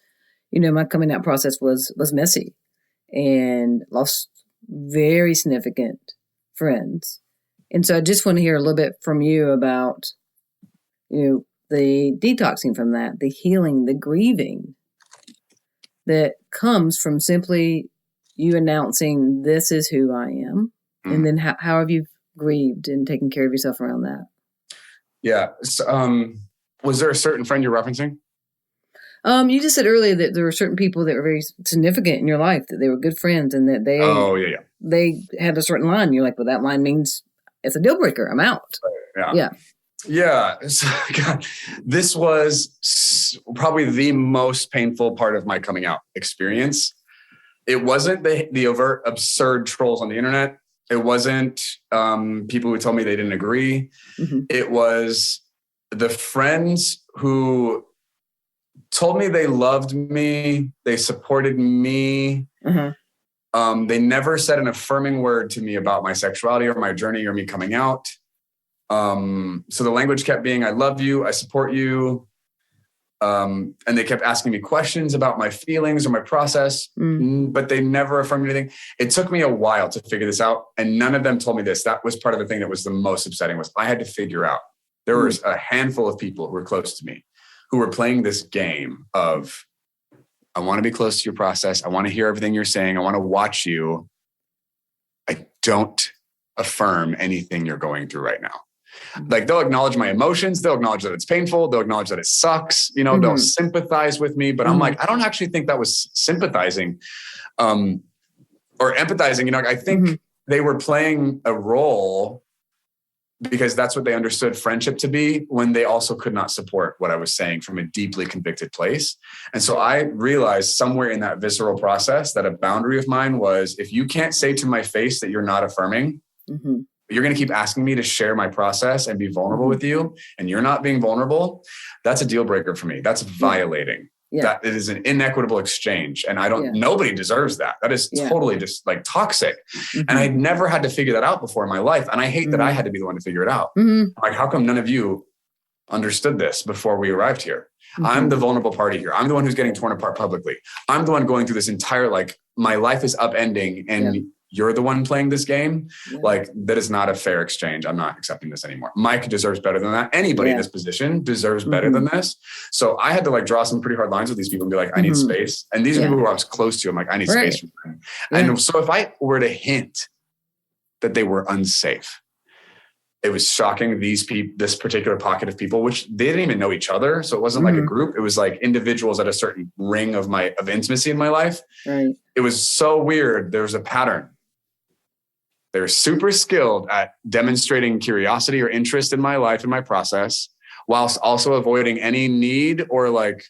you know, my coming out process was messy and lost very significant friends. And so I just want to hear a little bit from you about, you know, the detoxing from that, the healing, the grieving that comes from simply you announcing, this is who I am. And then how have you grieved and taken care of yourself around that? Yeah. So, was there a certain friend you're referencing? You just said earlier that there were certain people that were very significant in your life, that they were good friends, and that they had a certain line. You're like, well, that line means it's a deal breaker. I'm out. Yeah. So, God, this was probably the most painful part of my coming out experience. It wasn't the overt, absurd trolls on the internet. It wasn't people who told me they didn't agree. It was the friends who told me they loved me, they supported me. They never said an affirming word to me about my sexuality or my journey or me coming out. So the language kept being, I love you, I support you. And they kept asking me questions about my feelings or my process, but they never affirmed anything. It took me a while to figure this out. And none of them told me this. That was part of the thing that was the most upsetting, was I had to figure out. There was a handful of people who were close to me who were playing this game of, I want to be close to your process. I want to hear everything you're saying. I want to watch you. I don't affirm anything you're going through right now. Like, they'll acknowledge my emotions. They'll acknowledge that it's painful. They'll acknowledge that it sucks. You know, they'll sympathize with me, but I'm like, I don't actually think that was sympathizing, or empathizing. You know, I think they were playing a role because that's what they understood friendship to be, when they also could not support what I was saying from a deeply convicted place. And so I realized somewhere in that visceral process that a boundary of mine was, if you can't say to my face that you're not affirming, you're going to keep asking me to share my process and be vulnerable with you, and you're not being vulnerable, that's a deal breaker for me. That's violating. That it is an inequitable exchange. And nobody deserves that. That is totally just like toxic. And I'd never had to figure that out before in my life. And I hate that I had to be the one to figure it out. Like, how come none of you understood this before we arrived here? I'm the vulnerable party here. I'm the one who's getting torn apart publicly. I'm the one going through this entire, like, my life is upending, and you're the one playing this game. Like, that is not a fair exchange. I'm not accepting this anymore. Mike deserves better than that. Anybody in this position deserves better than this. So I had to, like, draw some pretty hard lines with these people and be like, I need space. And these are people who I was close to. I'm like, I need space from them. And so if I were to hint that they were unsafe, it was shocking this particular pocket of people, which they didn't even know each other. So it wasn't like a group. It was like individuals at a certain ring of intimacy in my life. It was so weird. There was a pattern. They're super skilled at demonstrating curiosity or interest in my life and my process, whilst also avoiding any need or like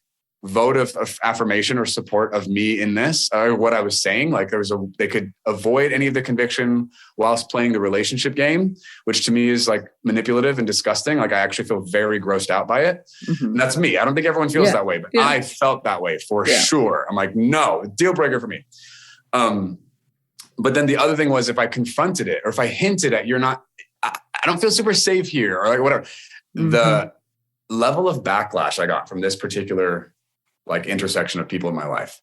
vote of affirmation or support of me in this, or what I was saying. Like, they could avoid any of the conviction whilst playing the relationship game, which to me is like manipulative and disgusting. Like, I actually feel very grossed out by it. And that's me. I don't think everyone feels that way, but I felt that way for sure. I'm like, no, deal breaker for me. But then the other thing was, if I confronted it, or if I hinted at, I don't feel super safe here, or like whatever, the level of backlash I got from this particular like intersection of people in my life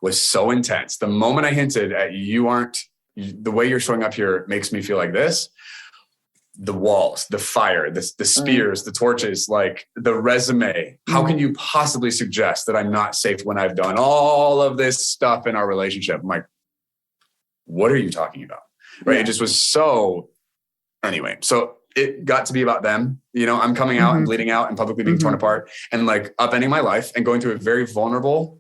was so intense. The moment I hinted at, the way you're showing up here makes me feel like this, the walls, the fire, the spears, the torches, like the resume. How can you possibly suggest that I'm not safe when I've done all of this stuff in our relationship? I'm like, what are you talking about? Right. It just was so, anyway. So it got to be about them. You know, I'm coming out and bleeding out and publicly being torn apart and like upending my life and going through a very vulnerable,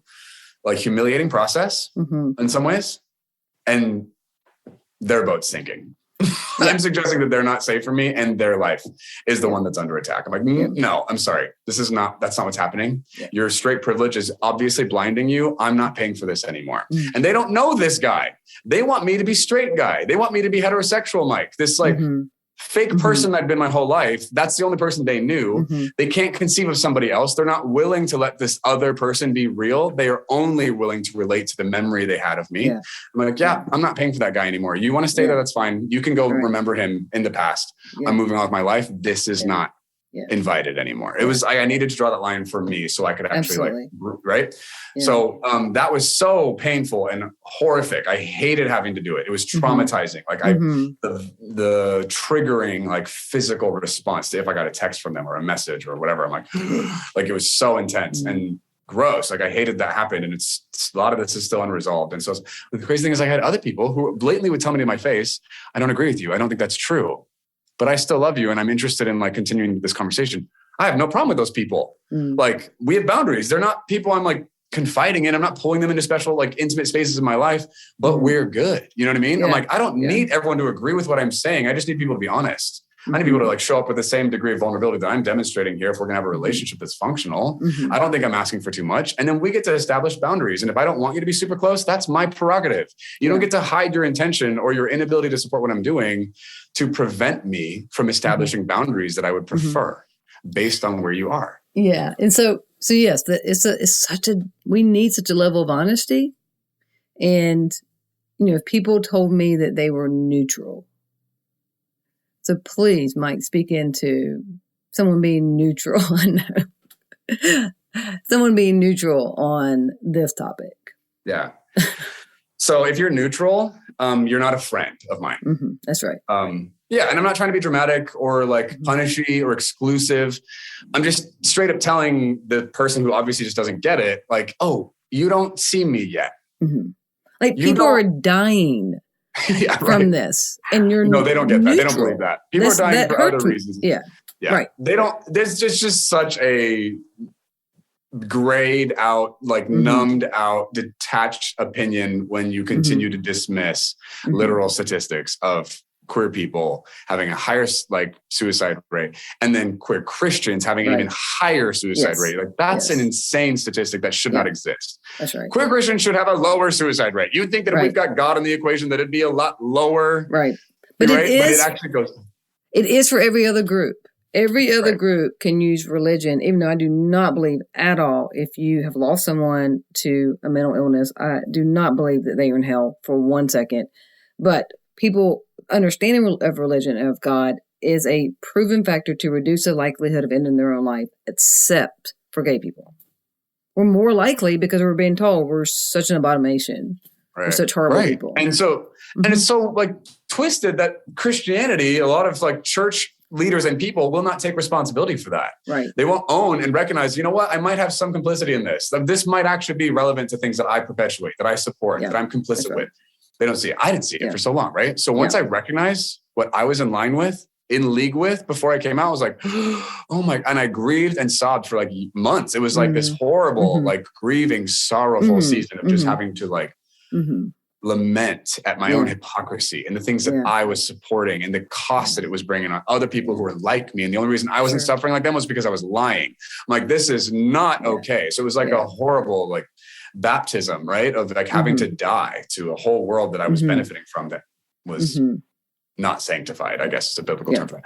like humiliating process in some ways. And their boat's sinking. I'm suggesting that they're not safe for me and their life is the one that's under attack. I'm like, no, I'm sorry. That's not what's happening. Yeah. Your straight privilege is obviously blinding you. I'm not paying for this anymore. And they don't know this guy. They want me to be straight guy. They want me to be heterosexual Mike. This like fake person I'd been my whole life. That's the only person they knew. They can't conceive of somebody else. They're not willing to let this other person be real. They are only willing to relate to the memory they had of me. Yeah. I'm like, I'm not paying for that guy anymore. You want to stay there? That's fine. You can go remember him in the past. I'm moving on with my life. This is not invited anymore. It was, I needed to draw that line for me so I could actually right. Yeah. So that was so painful and horrific. I hated having to do it. It was traumatizing. Like the triggering like physical response to if I got a text from them or a message or whatever, I'm like it was so intense and gross. Like I hated that happened. And it's a lot of this is still unresolved. And so the crazy thing is I had other people who blatantly would tell me to my face, I don't agree with you. I don't think that's true. But I still love you and I'm interested in like continuing this conversation. I have no problem with those people. Like we have boundaries. They're not people I'm like confiding in. I'm not pulling them into special like intimate spaces in my life, but we're good. You know what I mean? I'm like, I don't need everyone to agree with what I'm saying. I just need people to be honest. I need people to like show up with the same degree of vulnerability that I'm demonstrating here if we're gonna have a relationship that's functional. I don't think I'm asking for too much. And then we get to establish boundaries. And if I don't want you to be super close, that's my prerogative. You don't get to hide your intention or your inability to support what I'm doing to prevent me from establishing boundaries that I would prefer based on where you are. Yeah. And so yes, we need such a level of honesty. And, if people told me that they were neutral. So please, Mike, speak into someone being neutral. I know. Someone being neutral on this topic. Yeah. So if you're neutral, you're not a friend of mine. That's right. And I'm not trying to be dramatic or like punishy or exclusive. I'm just straight up telling the person who obviously just doesn't get it, like, oh, you don't see me yet. Like people are dying from this. And you're no, they don't get that. They don't believe that. People are dying for other reasons. Yeah. Right. They don't, there's just such a grayed out, like numbed out, detached opinion when you continue to dismiss literal statistics of queer people having a higher like suicide rate, and then queer Christians having an even higher suicide rate. Like that's an insane statistic that should not exist. That's right. Queer Christians should have a lower suicide rate. You'd think that if we've got God in the equation, that it'd be a lot lower. Right. But but it actually goes. It is for every other group. Every other group can use religion, even though I do not believe at all if you have lost someone to a mental illness, I do not believe that they are in hell for 1 second. But people understanding of religion and of God is a proven factor to reduce the likelihood of ending their own life, except for gay people. We're more likely because we're being told we're such an abomination. We're such horrible people. And so, and it's so like twisted that Christianity, a lot of like church leaders and people will not take responsibility for that. Right. They won't own and recognize, you know what, I might have some complicity in this. This might actually be relevant to things that I perpetuate, that I support, that I'm complicit with. They don't see it. I didn't see it for so long, right? So once I recognized what I was in line with, in league with before I came out, I was like, oh my, and I grieved and sobbed for like months. It was like this horrible, like grieving, sorrowful season of just having to like lament at my own hypocrisy and the things that I was supporting and the cost that it was bringing on other people who were like me. And the only reason I wasn't suffering like them was because I was lying. I'm like, this is not okay. So it was like a horrible, like, baptism, right? Of like having to die to a whole world that I was benefiting from that was not sanctified, I guess is a biblical term for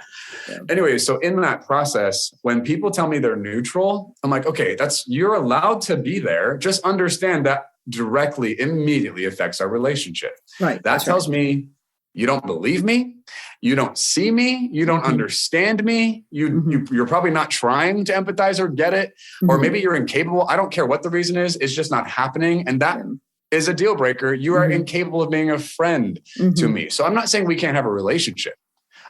that. Anyway, so in that process, when people tell me they're neutral, I'm like, okay, you're allowed to be there. Just understand that directly, immediately affects our relationship. Right. That tells me you don't believe me. You don't see me. You don't understand me. You're probably not trying to empathize or get it. Or maybe you're incapable. I don't care what the reason is. It's just not happening. And that is a deal breaker. You are incapable of being a friend to me. So I'm not saying we can't have a relationship.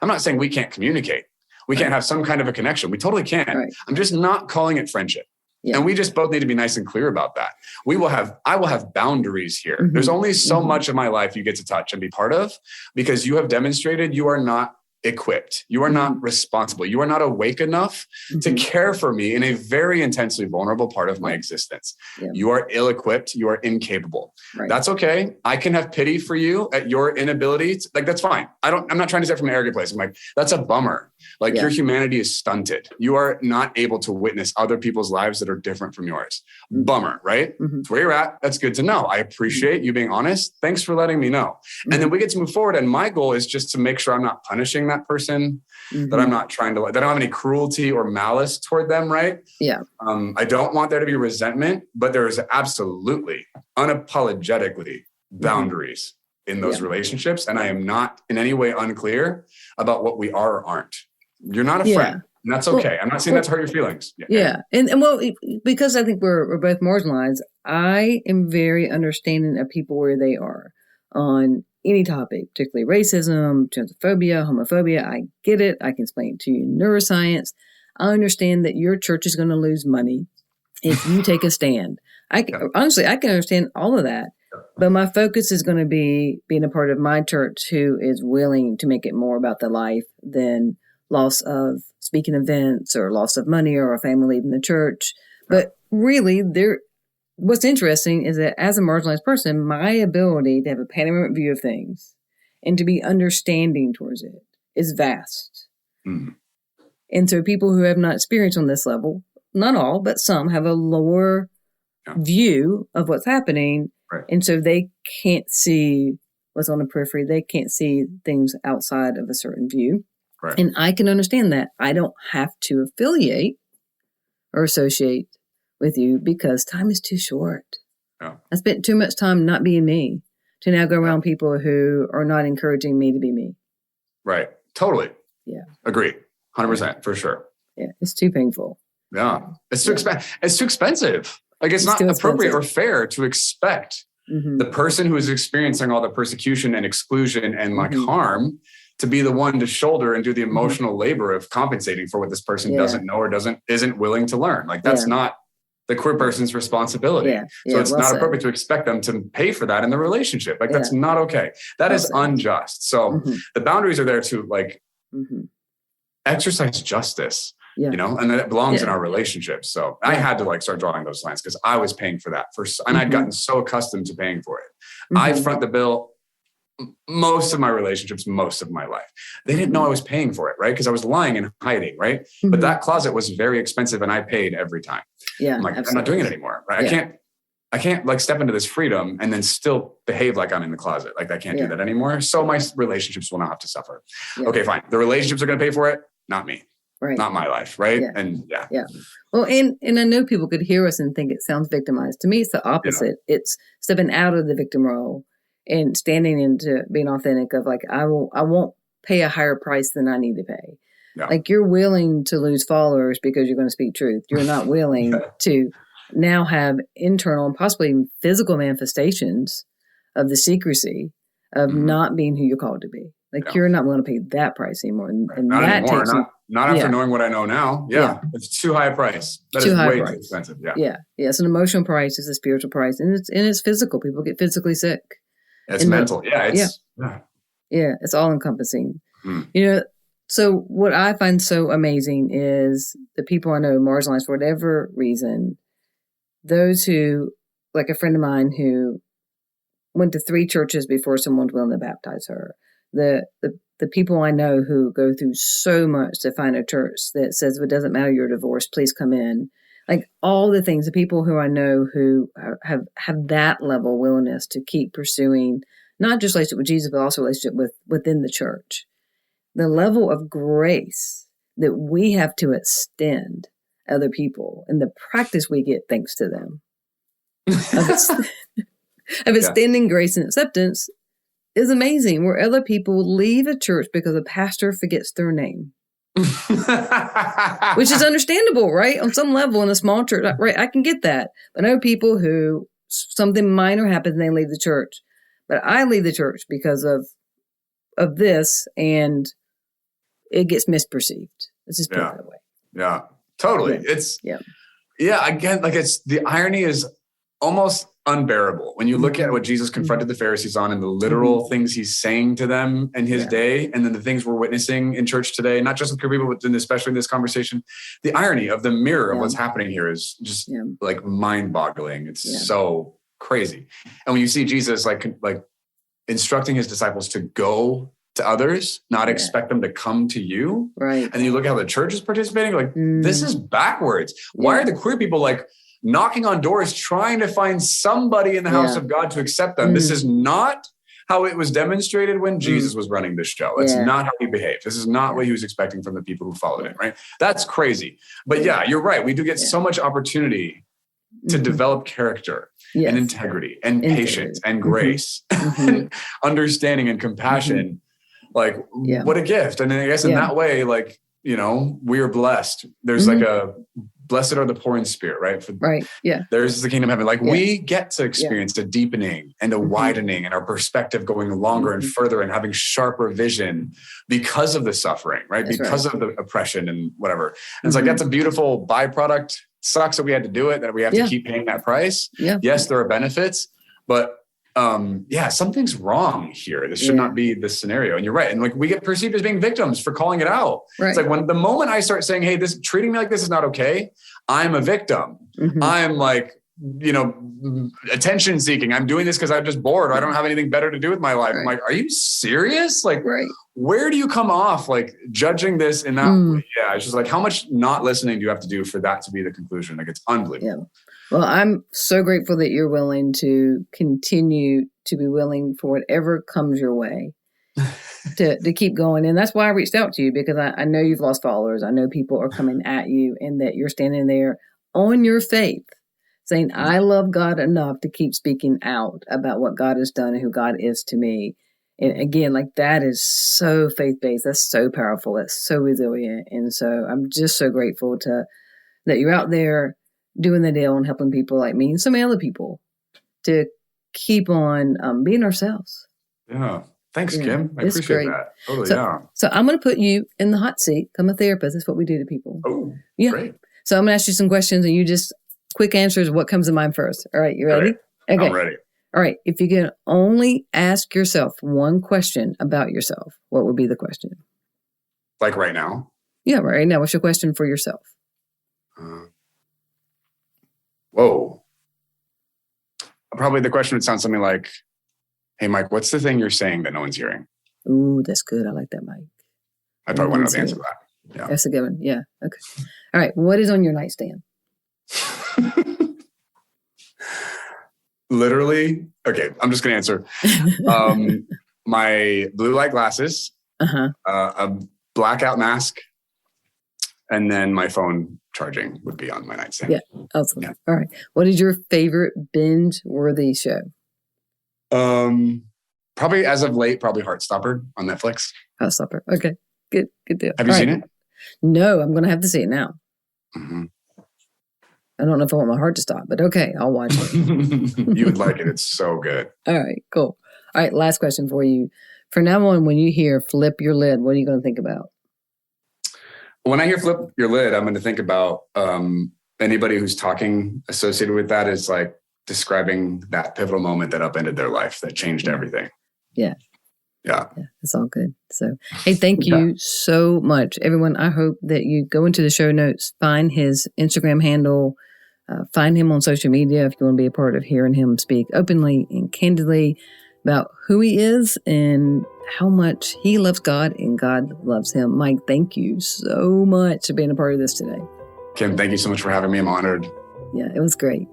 I'm not saying we can't communicate. We can't have some kind of a connection. We totally can. Right. I'm just not calling it friendship. Yeah. And we just both need to be nice and clear about that. I will have boundaries here. There's only so much of my life you get to touch and be part of, because you have demonstrated you are not equipped. You are not responsible. You are not awake enough to care for me in a very intensely vulnerable part of my existence. Yeah. You are ill-equipped. You are incapable. Right. That's okay. I can have pity for you at your inability. That's fine. I'm not trying to say it from an arrogant place. I'm like, that's a bummer. Your humanity is stunted. You are not able to witness other people's lives that are different from yours. Bummer, right? That's where you're at. That's good to know. I appreciate you being honest. Thanks for letting me know. And then we get to move forward. And my goal is just to make sure I'm not punishing that person, that I'm not trying to, that I don't have any cruelty or malice toward them, right? Yeah. I don't want there to be resentment, but there is absolutely, unapologetically boundaries in those relationships. And I am not in any way unclear about what we are or aren't. You're not a friend. And that's okay. I'm not saying that to hurt your feelings. Yeah. And well, because I think we're both marginalized, I am very understanding of people where they are on any topic, particularly racism, transphobia, homophobia. I get it. I can explain to you neuroscience. I understand that your church is going to lose money if you take a stand. Honestly, I can understand all of that. But my focus is going to be being a part of my church who is willing to make it more about the life than loss of speaking events or loss of money or a family leaving the church. But really, what's interesting is that as a marginalized person, my ability to have a panoramic view of things and to be understanding towards it is vast. And so people who have not experienced on this level, not all, but some have a lower view of what's happening. Right. And so they can't see what's on the periphery. They can't see things outside of a certain view. Right. And I can understand that. I don't have to affiliate or associate with you because time is too short. Yeah. I spent too much time not being me to now go around people who are not encouraging me to be me. Right. Totally. Yeah. Agree. 100% for sure. Yeah. It's too painful. Yeah. It's too expensive. It's too expensive. It's not appropriate or fair to expect the person who is experiencing all the persecution and exclusion and harm to be the one to shoulder and do the emotional labor of compensating for what this person doesn't know or isn't willing to learn. That's not the queer person's responsibility. Yeah. So it's not appropriate to expect them to pay for that in the relationship. That's not okay. That is unjust. So the boundaries are there to exercise justice. Yeah. And that it belongs in our relationships. So I had to start drawing those lines because I was paying for that and I'd gotten so accustomed to paying for it. I front the bill most of my relationships, most of my life. They didn't know I was paying for it, right? Because I was lying and hiding, right? But that closet was very expensive and I paid every time. Yeah, I'm not doing it anymore, right? Yeah. I can't step into this freedom and then still behave like I'm in the closet. I can't do that anymore. So my relationships will not have to suffer. Yeah. Okay, fine. The relationships are going to pay for it, not me. Right. Not my life, right? Yeah. And Well, and I know people could hear us and think it sounds victimized. To me, it's the opposite. Yeah. It's stepping out of the victim role and standing into being authentic of I won't pay a higher price than I need to pay. Yeah. You're willing to lose followers because you're going to speak truth. You're not willing to now have internal and possibly even physical manifestations of the secrecy of not being who you're called to be. You're not willing to pay that price anymore. And not that anymore. takes not after knowing what I know now. Yeah. It's too high a price. That is way too expensive. Yeah. Yeah. It's an emotional price. It's a spiritual price. And it's physical. People get physically sick. It's mental. It's all encompassing. So what I find so amazing is the people I know marginalized for whatever reason, those who, like a friend of mine who went to 3 churches before someone's willing to baptize her. The people I know who go through so much to find a church that says, if it doesn't matter, you're divorced, please come in. All the things, the people who I know who have that level of willingness to keep pursuing, not just relationship with Jesus, but also relationship within the church. The level of grace that we have to extend other people and the practice we get thanks to them of extending grace and acceptance is amazing, where other people leave a church because a pastor forgets their name. Which is understandable, right? On some level in a small church, right? I can get that. But I know people who something minor happens and they leave the church. But I leave the church because of this, and it gets misperceived. Let's just put it that way. Yeah, totally. It's again, it's the irony is almost unbearable when you look at what Jesus confronted the Pharisees on and the literal things he's saying to them in his day, and then the things we're witnessing in church today, not just with queer people, but especially in this conversation. The irony of the mirror of what's happening here is just like mind-boggling. It's so crazy. And when you see Jesus like instructing his disciples to go to others, not expect them to come to you. Right. And then you look at how the church is participating, like, this is backwards. Why are the queer people like knocking on doors, trying to find somebody in the house of God to accept them? This is not how it was demonstrated when Jesus was running the show. It's not how he behaved. This is not what he was expecting from the people who followed him, right? That's crazy. But you're right. We do get so much opportunity to develop character and integrity and patience and grace and understanding and compassion. Like, what a gift. And I guess in that way, like, you know, we are blessed. There's like a blessed are the poor in spirit, right? There's the kingdom of heaven. Like we get to experience a deepening and a widening and our perspective going longer and further and having sharper vision because of the suffering, right? That's because of the oppression and whatever. And it's like, that's a beautiful byproduct. Sucks that we had to do it, that we have to keep paying that price. Yes, there are benefits, but something's wrong here. This should not be this scenario. And you're right. And like we get perceived as being victims for calling it out. Right. It's like when the moment I start saying, hey, this treating me like this is not okay, I'm a victim. I'm like, you know, attention seeking. I'm doing this because I'm just bored. Or I don't have anything better to do with my life. I'm like, are you serious? Like, where do you come off like judging this in that way? Yeah. It's just like, how much not listening do you have to do for that to be the conclusion? Like, it's unbelievable. Well, I'm so grateful that you're willing to continue to be willing for whatever comes your way to keep going. And that's why I reached out to you, because I know you've lost followers. I know people are coming at you and that you're standing there on your faith saying, I love God enough to keep speaking out about what God has done and who God is to me. And again, like that is so faith-based. That's so powerful. That's so resilient. And so I'm just so grateful that you're out there doing the deal and helping people like me and some other people to keep on being ourselves. Yeah. Thanks, Kim. I appreciate that. Totally, So I'm going to put you in the hot seat. I'm a therapist. That's what we do to people. Oh, great. So I'm going to ask you some questions and you just quick answers what comes to mind first. All right. You ready? Okay. I'm ready. All right. If you can only ask yourself one question about yourself, what would be the question? Like right now? Yeah, right now. What's your question for yourself? Whoa. Probably the question would sound something like, hey, Mike, what's the thing you're saying that no one's hearing? Ooh, that's good. I like that, Mike. I probably want to know the answer to that. Yeah. That's a good one. Yeah. Okay. All right. What is on your nightstand? Literally. Okay. I'm just going to answer. My blue light glasses, a blackout mask, and then my phone charging would be on my nightstand. Yeah. Awesome. Yeah. All right. What is your favorite binge-worthy show? Probably as of late, Heartstopper on Netflix. Heartstopper. Okay. Good deal. Have you seen it? No, I'm going to have to see it now. I don't know if I want my heart to stop, but okay, I'll watch it. You would like it. It's so good. All right, cool. All right, last question for you. From now on, when you hear flip your lid, what are you going to think about? When I hear flip your lid, I'm going to think about anybody who's talking associated with that is like describing that pivotal moment that upended their life, that changed everything. Yeah. Yeah. It's all good. So, hey, thank you so much. Everyone, I hope that you go into the show notes, find his Instagram handle, find him on social media if you want to be a part of hearing him speak openly and candidly about who he is and how much he loves God and God loves him. Mike, thank you so much for being a part of this today. Kim, thank you so much for having me. I'm honored. Yeah, it was great.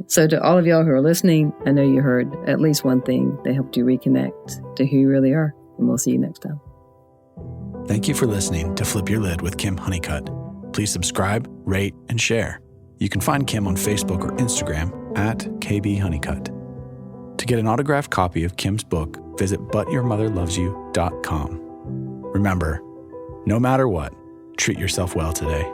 So to all of y'all who are listening, I know you heard at least one thing that helped you reconnect to who you really are. And we'll see you next time. Thank you for listening to Flip Your Lid with Kim Honeycutt. Please subscribe, rate, and share. You can find Kim on Facebook or Instagram at kbhoneycutt. To get an autographed copy of Kim's book, visit butyourmotherlovesyou.com. Remember, no matter what, treat yourself well today.